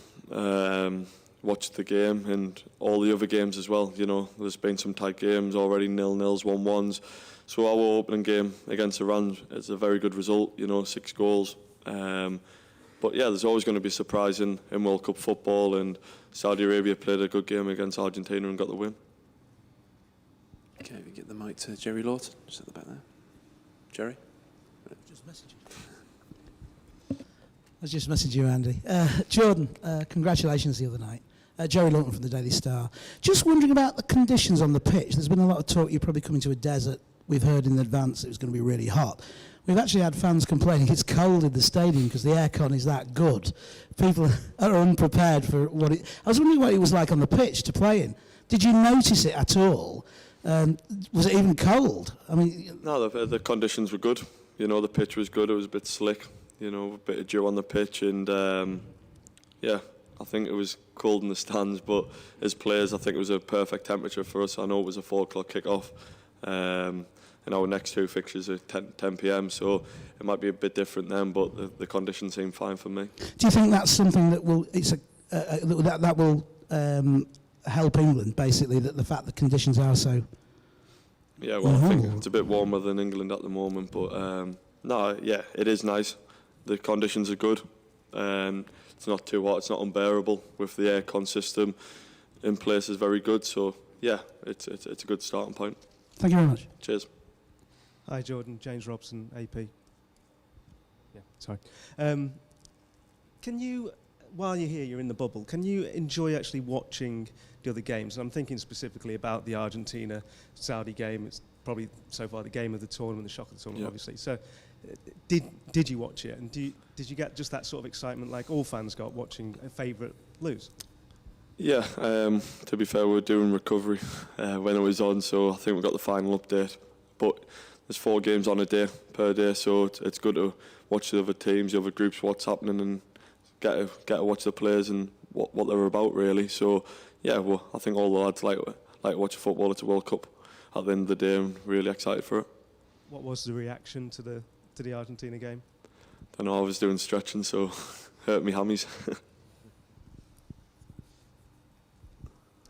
Watch the game and all the other games as well. You know, there's been some tight games already, 0-0s, 1-1s. So our opening game against Iran is a very good result. You know, 6 goals. But yeah, there's always going to be surprise in World Cup football, and Saudi Arabia played a good game against Argentina and got the win. Okay, we get the mic to Jerry Lawton, just at the back there. Jerry? Just message you. I was just messaging you, Andy. Jordan, congratulations the other night. Jerry Lawton from the Daily Star. Just wondering about the conditions on the pitch. There's been a lot of talk you're probably coming to a desert. We've heard in advance it was going to be really hot. We've actually had fans complaining it's cold in the stadium because the aircon is that good. People are unprepared for what it... I was wondering what it was like on the pitch to play in. Did you notice it at all? Was it even cold? I mean... No, the conditions were good. You know, the pitch was good. It was a bit slick. You know, a bit of dew on the pitch, and yeah, I think it was cold in the stands, but as players I think it was a perfect temperature for us. I know it was a 4 o'clock kick-off, and our next 2 fixtures are 10 p.m, so it might be a bit different then, but the conditions seem fine for me. Do you think that's something that will that will help England, basically, that the fact that conditions are so... Yeah, well, I think it's a bit warmer than England at the moment, but no, yeah, it is nice. The conditions are good. It's not too hot, it's not unbearable with the aircon system in place is very good, so yeah, it's a good starting point. Thank you very much. Cheers. Hi Jordan, James Robson, AP. Yeah, sorry. Can you, while you're here, you're in the bubble, can you enjoy actually watching the other games? And I'm thinking specifically about the Argentina-Saudi game. It's probably so far the game of the tournament, the shock of the tournament, obviously. So did you watch it? And did you get just that sort of excitement like all fans got watching a favourite lose? Yeah, to be fair, we were doing recovery when it was on, so I think we got the final update. But there's 4 games on a day per day, so it's good to watch the other teams, the other groups, what's happening, and get to watch the players and what they're about, really. So yeah, well, I think all the lads like watching football. It's a World Cup at the end of the day. I'm really excited for it. What was the reaction to the Argentina game? I know I was doing stretching, so hurt me hammies.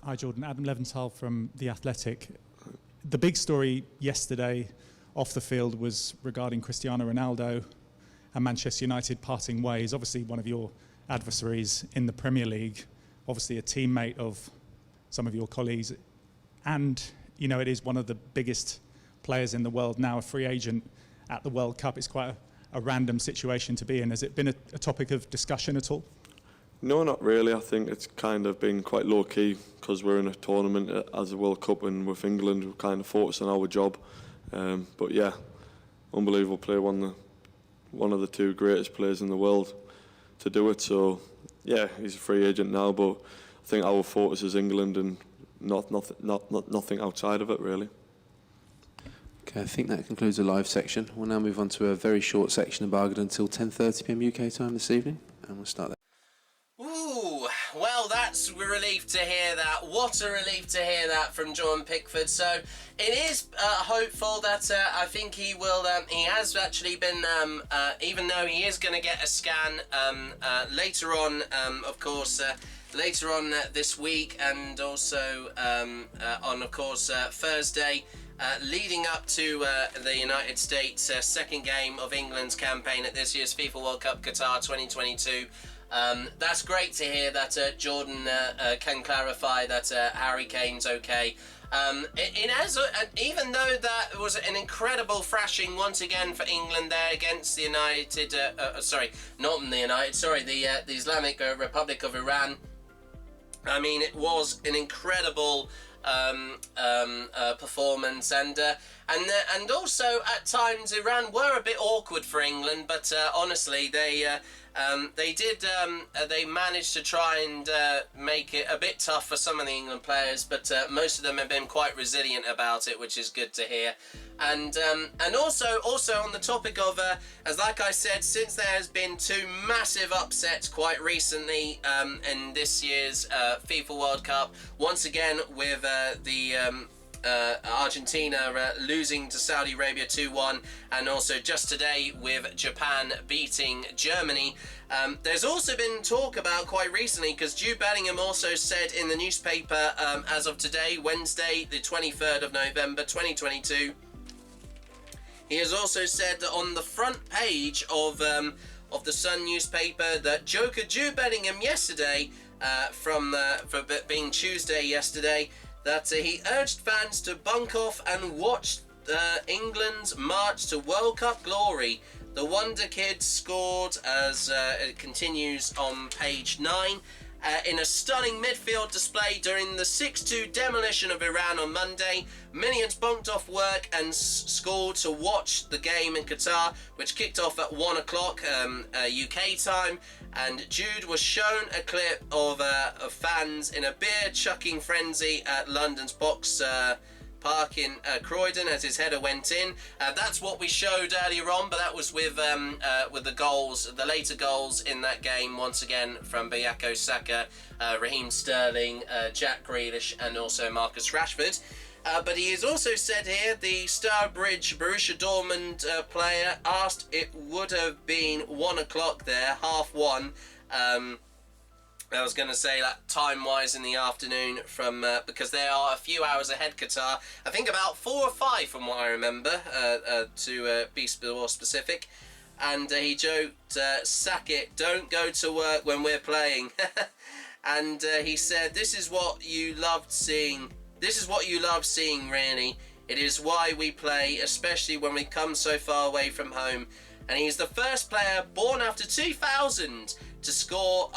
Hi Jordan, Adam Leventhal from The Athletic. The big story yesterday off the field was regarding Cristiano Ronaldo and Manchester United parting ways. Obviously one of your adversaries in the Premier League, obviously a teammate of some of your colleagues, and you know it is one of the biggest players in the world, now a free agent at the World Cup. It's quite a random situation to be in. Has it been a topic of discussion at all? No, not really. I think it's kind of been quite low-key because we're in a tournament as a World Cup, and with England we're kind of focused on our job. But yeah, unbelievable player, one of the two greatest players in the world to do it. So yeah, he's a free agent now, but I think our focus is England and nothing outside of it really. Okay, I think that concludes the live section. We'll now move on to a very short section of Bargain until 10:30 p.m. UK time this evening, and we'll start there. Ooh, well, that's a relief to hear that. What a relief to hear that from John Pickford. So it is hopeful that I think he will. He has actually been, even though he is going to get a scan later on, of course. Later on this week, and also on, of course, Thursday, leading up to the United States' second game of England's campaign at this year's FIFA World Cup Qatar 2022. That's great to hear that Jordan can clarify that Harry Kane's okay. It has, even though that was an incredible thrashing once again for England there against the United, the Islamic Republic of Iran. I mean, it was an incredible performance, and also at times Iran were a bit awkward for England, but honestly they managed to try and make it a bit tough for some of the England players, but most of them have been quite resilient about it, which is good to hear. And also on the topic of, as like I said, since there has been two massive upsets quite recently in this year's FIFA World Cup, once again with the Argentina losing to Saudi Arabia 2-1, and also just today with Japan beating Germany. There's also been talk about quite recently, because Jude Bellingham also said in the newspaper as of today, Wednesday the 23rd of November 2022, he has also said that on the front page of the Sun newspaper that Joker Jude Bellingham yesterday, for being Tuesday yesterday, that he urged fans to bunk off and watch England's march to World Cup glory. The Wonder Kid scored, as it continues on page 9, in a stunning midfield display during the 6-2 demolition of Iran on Monday. Millions bunked off work and scored to watch the game in Qatar, which kicked off at 1 o'clock UK time. And Jude was shown a clip of fans in a beer-chucking frenzy at London's Box Park in Croydon as his header went in. That's what we showed earlier on, but that was with the goals, the later goals in that game, once again from Bukayo Saka, Raheem Sterling, Jack Grealish, and also Marcus Rashford. But he has also said here, the Starbridge Borussia Dortmund player asked it would have been 1 o'clock there, 1:30. I was going to say that time-wise in the afternoon, from because they are a few hours ahead, Qatar. I think about 4 or 5 from what I remember, to be more specific. And he joked, sack it, don't go to work when we're playing. And he said, this is what you loved seeing. This is what you love seeing, really. It is why we play, especially when we come so far away from home. And he's the first player born after 2000 to score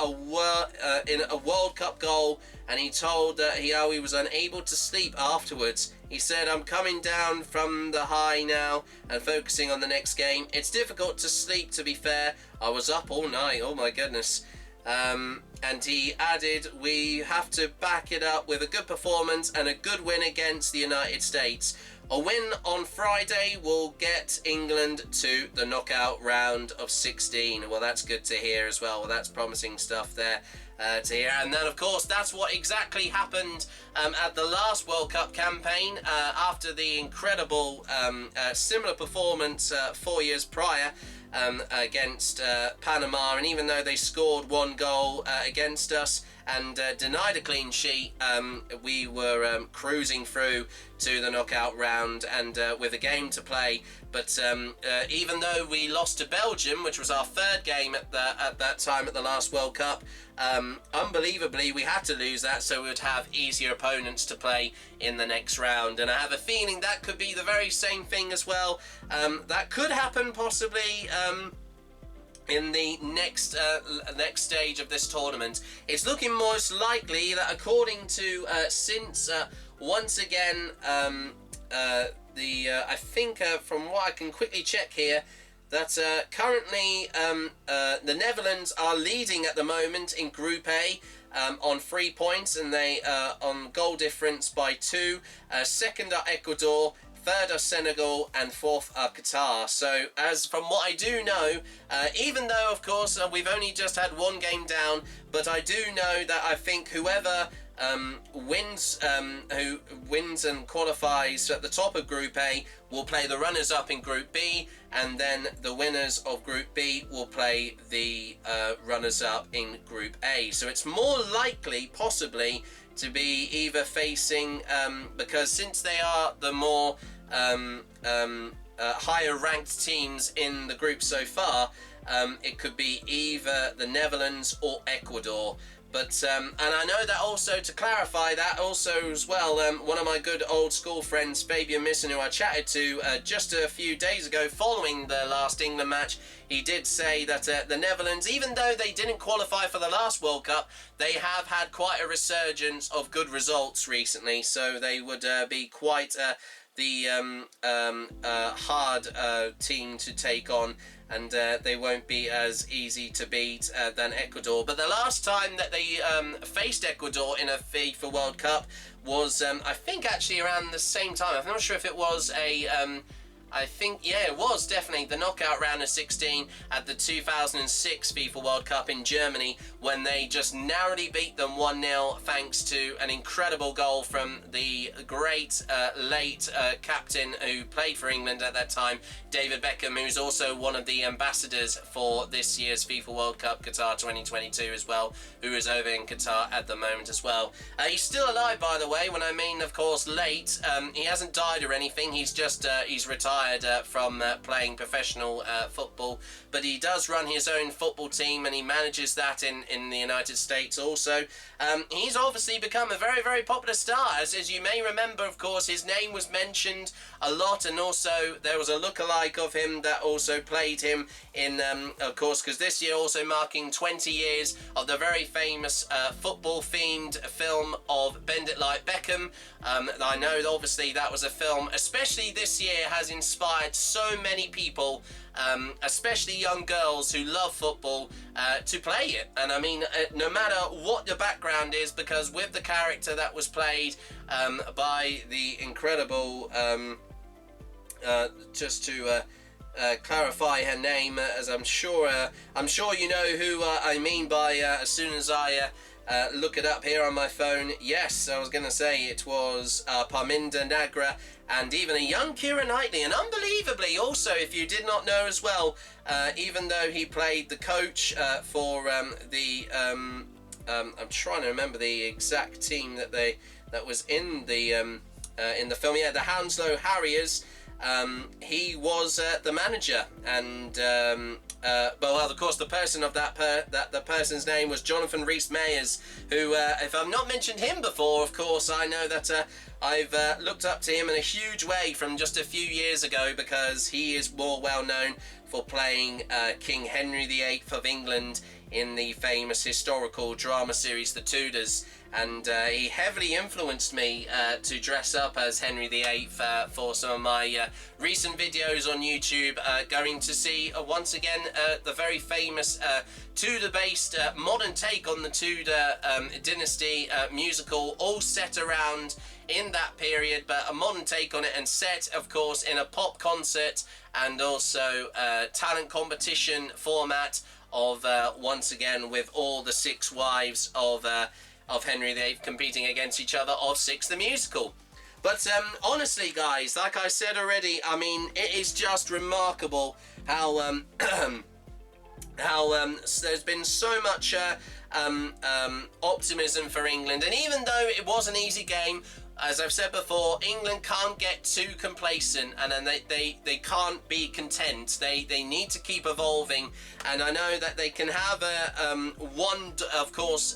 in a World Cup goal. And he told how he was unable to sleep afterwards. He said, I'm coming down from the high now and focusing on the next game. It's difficult to sleep, to be fair. I was up all night, oh my goodness. And he added, we have to back it up with a good performance and a good win against the United States. A win on Friday will get England to the knockout round of 16. Well, that's good to hear as well. Well, that's promising stuff there to hear. And then, of course, that's what exactly happened at the last World Cup campaign after the incredible similar performance 4 years prior. Against Panama, and even though they scored 1 goal against us and denied a clean sheet, we were cruising through to the knockout round and with a game to play. But even though we lost to Belgium, which was our third game at that time at the last World Cup, unbelievably we had to lose that, so we would have easier opponents to play in the next round. And I have a feeling that could be the very same thing as well. That could happen possibly in the next stage of this tournament. It's looking most likely that, according to since once again I think from what I can quickly check here, that currently the Netherlands are leading at the moment in Group A on 3 points, and they on goal difference by 2. Second are Ecuador, third are Senegal, and fourth are Qatar. So, as from what I do know, even though, of course, we've only just had one game down, but I do know that I think whoever wins and qualifies at the top of Group A will play the runners-up in Group B, and then the winners of Group B will play the runners-up in Group A. So it's more likely, possibly, to be either facing, because since they are the more higher ranked teams in the group so far, it could be either the Netherlands or Ecuador. But and I know that also, to clarify that also as well, one of my good old school friends, Fabian Missen, who I chatted to just a few days ago following the last England match, he did say that the Netherlands, even though they didn't qualify for the last World Cup, they have had quite a resurgence of good results recently, so they would be quite the hard team to take on, and they won't be as easy to beat than Ecuador. But the last time that they faced Ecuador in a FIFA World Cup was, I think, actually around the same time. I'm not sure if it was a... I think, yeah, it was definitely the knockout round of 16 at the 2006 FIFA World Cup in Germany, when they just narrowly beat them 1-0 thanks to an incredible goal from the great late captain who played for England at that time, David Beckham, who's also one of the ambassadors for this year's FIFA World Cup Qatar 2022 as well, who is over in Qatar at the moment as well. He's still alive, by the way. When I mean, of course, late, he hasn't died or anything. He's just he's retired from playing professional football, but he does run his own football team, and he manages that in the United States also. He's obviously become a very, very popular star, as you may remember. Of course, his name was mentioned a lot, and also there was a lookalike of him that also played him in, of course, because this year also marking 20 years of the very famous football-themed film of Bend It Like Beckham. I know, obviously, that was a film, especially this year, has inspired so many people, especially young girls who love football, to play it. And I mean, no matter what your background is, because with the character that was played by the incredible, just to clarify her name, as I'm sure you know who I mean by as soon as I look it up here on my phone. Yes, I was going to say it was Parminder Nagra, and even a young Keira Knightley. And unbelievably also, if you did not know as well, even though he played the coach for the I'm trying to remember the exact team that was in the film. Yeah, the Hounslow Harriers. He was the manager, and well, of course, the person of the person's name was Jonathan Rhys-Meyers, who, if I've not mentioned him before, of course, I know that I've looked up to him in a huge way from just a few years ago, because he is more well known for playing King Henry VIII of England in the famous historical drama series The Tudors. And he heavily influenced me to dress up as Henry VIII for some of my recent videos on YouTube, going to see once again the very famous Tudor-based modern take on the Tudor dynasty musical, all set around in that period, but a modern take on it, and set, of course, in a pop concert and also talent competition format of once again with all the 6 wives of Henry VIII competing against each other, of 6 the musical. But honestly, guys, like I said already, I mean, it is just remarkable how there's been so much optimism for England. And even though it was an easy game, as I've said before, England can't get too complacent, and then they can't be content. They need to keep evolving, and I know that they can have one, of course,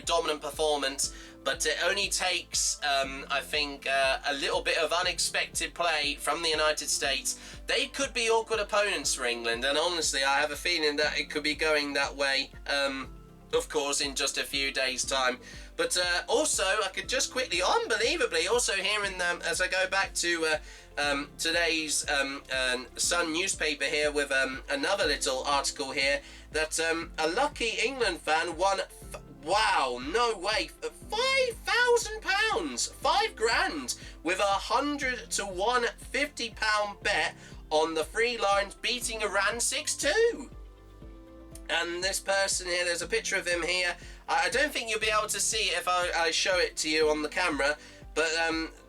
dominant performance, but it only takes, I think, a little bit of unexpected play from the United States. They could be awkward opponents for England, and honestly, I have a feeling that it could be going that way, of course, in just a few days' time. But also, I could just quickly, unbelievably, also hearing them, as I go back to today's Sun newspaper here with another little article here, that a lucky England fan won, wow, no way, £5,000, £5,000, with £100 to £1 £50 bet on the Three Lions beating Iran 6-2. And this person here, there's a picture of him here. I don't think you'll be able to see it if I show it to you on the camera, but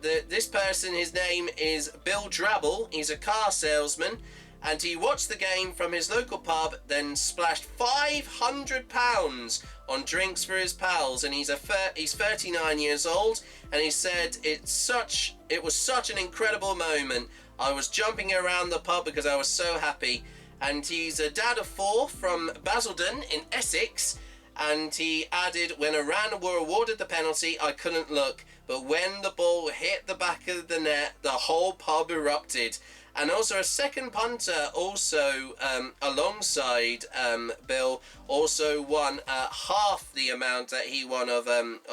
this person, his name is Bill Drabble. He's a car salesman, and he watched the game from his local pub, then splashed £500 on drinks for his pals, and he's 39 years old, and he said it was such an incredible moment. I was jumping around the pub because I was so happy. And he's a dad of 4 from Basildon in Essex, and he added, when Iran were awarded the penalty, I couldn't look, but when the ball hit the back of the net, the whole pub erupted. And also a second punter, also alongside Bill, also won half the amount that he won of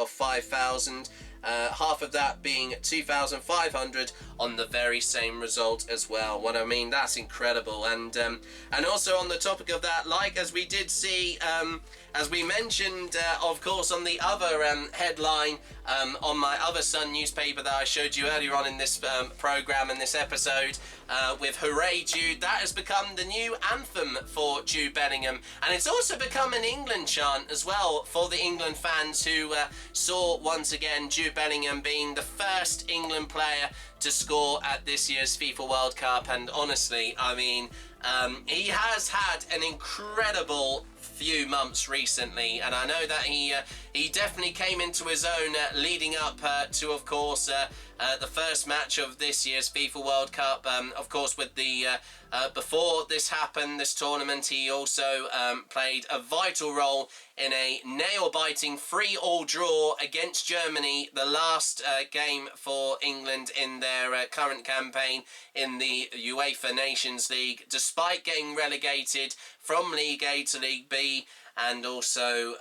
5,000. Half of that being 2,500 on the very same result as well. What I mean, that's incredible. And also on the topic of that, like as we did see, as we mentioned, of course, on the other headline on my other Sun newspaper that I showed you earlier on in this programme, in this episode, with Hooray Jude, that has become the new anthem for Jude Bellingham, and it's also become an England chant as well for the England fans who saw once again Jude Bellingham being the first England player to score at this year's FIFA World Cup. And honestly, I mean, he has had an incredible few months recently, and I know that he definitely came into his own leading up to, of course, the first match of this year's FIFA World Cup. Of course, with the before this happened, this tournament, he also played a vital role in a nail-biting 3-3 draw against Germany, the last game for England in their current campaign in the UEFA Nations League, despite getting relegated from League A to League B. And also,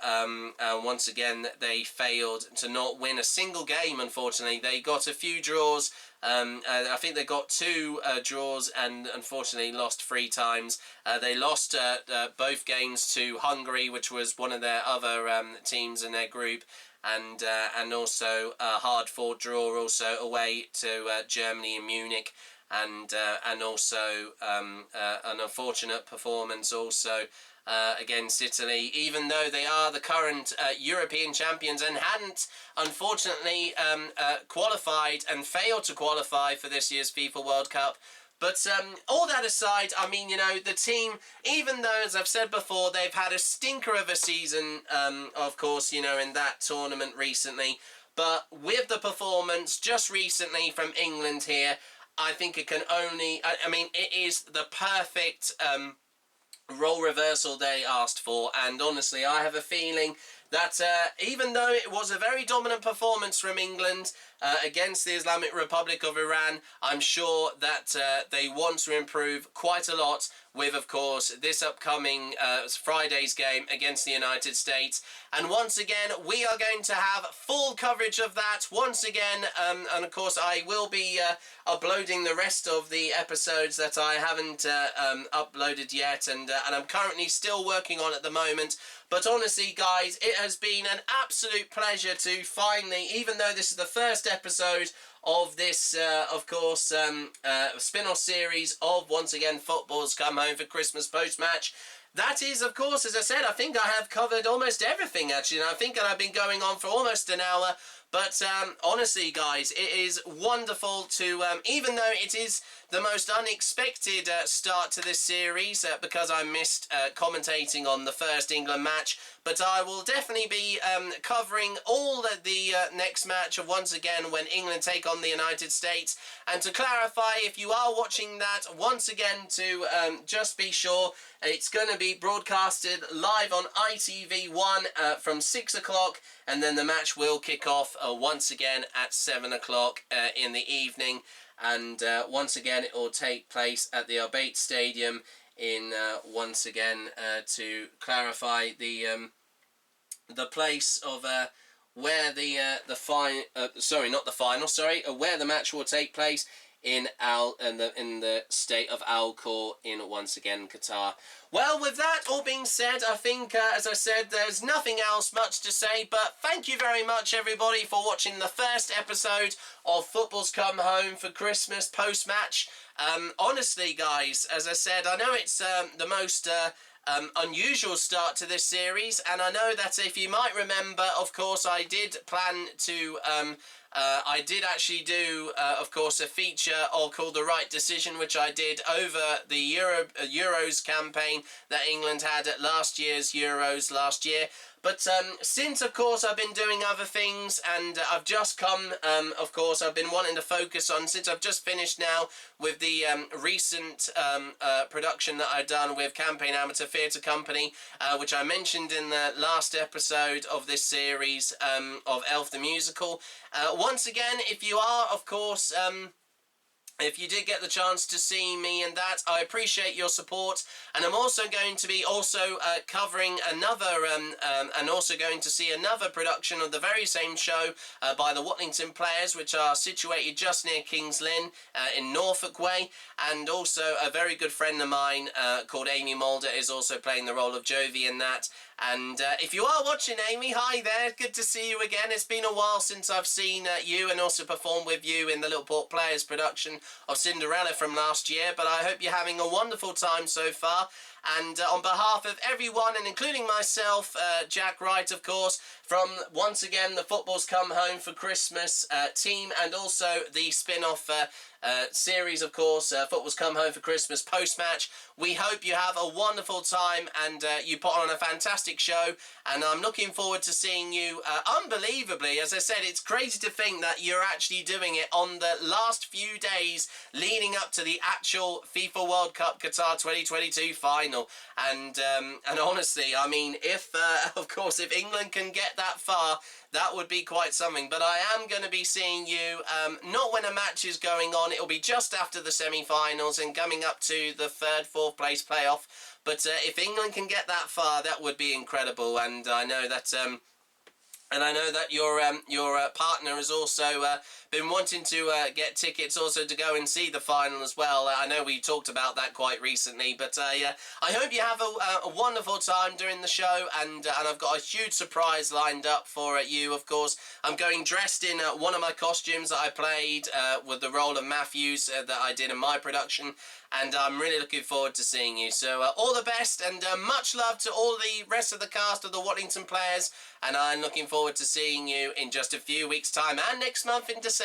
once again, they failed to not win a single game, unfortunately. They got a few draws. I think they got 2 draws and unfortunately lost 3 times. They lost both games to Hungary, which was one of their other teams in their group. And also a hard-fought draw also away to Germany in Munich. And also an unfortunate performance also against Italy, even though they are the current European champions and hadn't, unfortunately, qualified and failed to qualify for this year's FIFA World Cup. But all that aside, I mean, you know, the team, even though, as I've said before, they've had a stinker of a season, of course, you know, in that tournament recently, but with the performance just recently from England here, I think it can only, I mean, it is the perfect role reversal they asked for. And honestly, I have a feeling that even though it was a very dominant performance from England against the Islamic Republic of Iran, I'm sure that they want to improve quite a lot with, of course, this upcoming Friday's game against the United States. And once again, we are going to have full coverage of that once again. And of course, I will be uploading the rest of the episodes that I haven't uploaded yet, and I'm currently still working on at the moment. But honestly, guys, it has been an absolute pleasure to finally, even though this is the first episode of this, of course, spin-off series of, once again, Football's Come Home for Christmas post-match. That is, of course, as I said, I think I have covered almost everything, actually, and I think I've been going on for almost an hour. But honestly, guys, it is wonderful to, even though it is the most unexpected start to this series, because I missed commentating on the first England match, but I will definitely be covering all the next match of once again when England take on the United States. And to clarify, if you are watching that, once again to just be sure, it's going to be broadcasted live on ITV1 from 6 o'clock, and then the match will kick off once again at 7 o'clock in the evening. And once again, it will take place at the Albait Stadium in, once again, to clarify, the place of where where the match will take place in the state of Al Khor in, once again, Qatar. Well, with that all being said, I think, as I said, there's nothing else much to say, but thank you very much, everybody, for watching the first episode of Football's Come Home for Christmas post-match. Honestly, guys, as I said, I know it's the most unusual start to this series, and I know that if you might remember, of course, I did plan to I did actually do, of course, a feature called The Right Decision, which I did over the Euros campaign that England had at last year's Euros last year. But since, of course, I've been doing other things, and I've just come, of course, I've been wanting to focus on, since I've just finished now with the recent production that I've done with Campaign Amateur Theatre Company, which I mentioned in the last episode of this series of Elf the Musical. Once again, if you are, of course, if you did get the chance to see me and that, I appreciate your support. And I'm also going to be covering another, and also going to see another production of the very same show by the Watlington Players, which are situated just near Kings Lynn in Norfolk Way. And also a very good friend of mine called Amy Mulder is also playing the role of Jovi in that. And if you are watching, Amy, hi there. Good to see you again. It's been a while since I've seen you and also performed with you in the Little Port Players production of Cinderella from last year. But I hope you're having a wonderful time so far. And on behalf of everyone, and including myself, Jack Wright, of course, from, once again, the Football's Come Home for Christmas team, and also the spin-off series, of course, Football's Come Home for Christmas post-match. We hope you have a wonderful time, and you put on a fantastic show, and I'm looking forward to seeing you. Unbelievably, as I said, it's crazy to think that you're actually doing it on the last few days leading up to the actual FIFA World Cup Qatar 2022 final. And honestly, I mean, if, of course, if England can get that far, that would be quite something. But I am going to be seeing you, not when a match is going on, it'll be just after the semi-finals and coming up to the 3rd, 4th place playoff. But if England can get that far, that would be incredible. And I know that your partner has also been wanting to get tickets also to go and see the final as well. I know we talked about that quite recently, but I hope you have a wonderful time during the show, and I've got a huge surprise lined up for you, of course. I'm going dressed in one of my costumes that I played with the role of Matthews that I did in my production, and I'm really looking forward to seeing you. So all the best, and much love to all the rest of the cast of the Watlington Players, and I'm looking forward to seeing you in just a few weeks' time, and next month in December,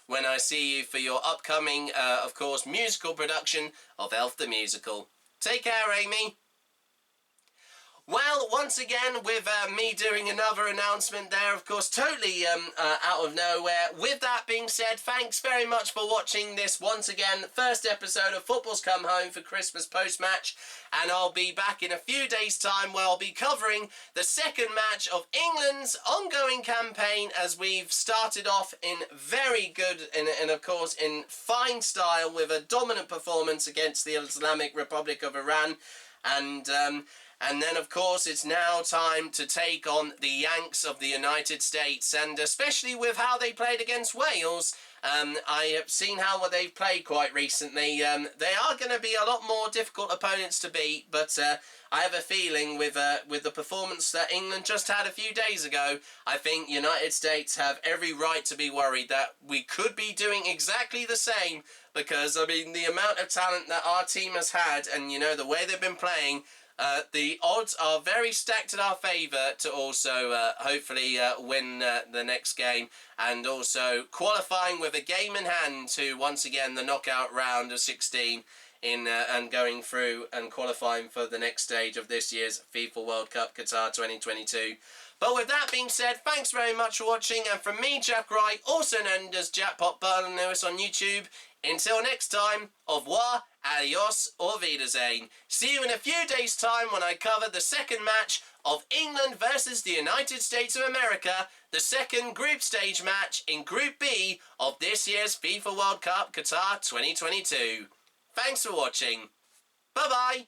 when I see you for your upcoming, of course, musical production of Elf the Musical. Take care, Amy. Well, once again, with me doing another announcement there, of course, totally out of nowhere. With that being said, thanks very much for watching this, once again, first episode of Football's Come Home for Christmas post-match. And I'll be back in a few days' time where I'll be covering the second match of England's ongoing campaign, as we've started off in very good and of course, in fine style with a dominant performance against the Islamic Republic of Iran. And then, of course, it's now time to take on the Yanks of the United States, and especially with how they played against Wales. I have seen how they've played quite recently. They are going to be a lot more difficult opponents to beat, but I have a feeling with the performance that England just had a few days ago, I think United States have every right to be worried that we could be doing exactly the same, because, I mean, the amount of talent that our team has had, and, the way they've been playing, The odds are very stacked in our favour to also hopefully win the next game, and also qualifying with a game in hand to once again the knockout round of 16 in and going through and qualifying for the next stage of this year's FIFA World Cup Qatar 2022. But with that being said, thanks very much for watching, and from me, Jack Wright, also known as JackpotButtonLewis on YouTube, until next time, au revoir, adios, or Wiedersehen. See you in a few days' time when I cover the second match of England versus the United States of America, the second group stage match in Group B of this year's FIFA World Cup Qatar 2022. Thanks for watching. Bye-bye.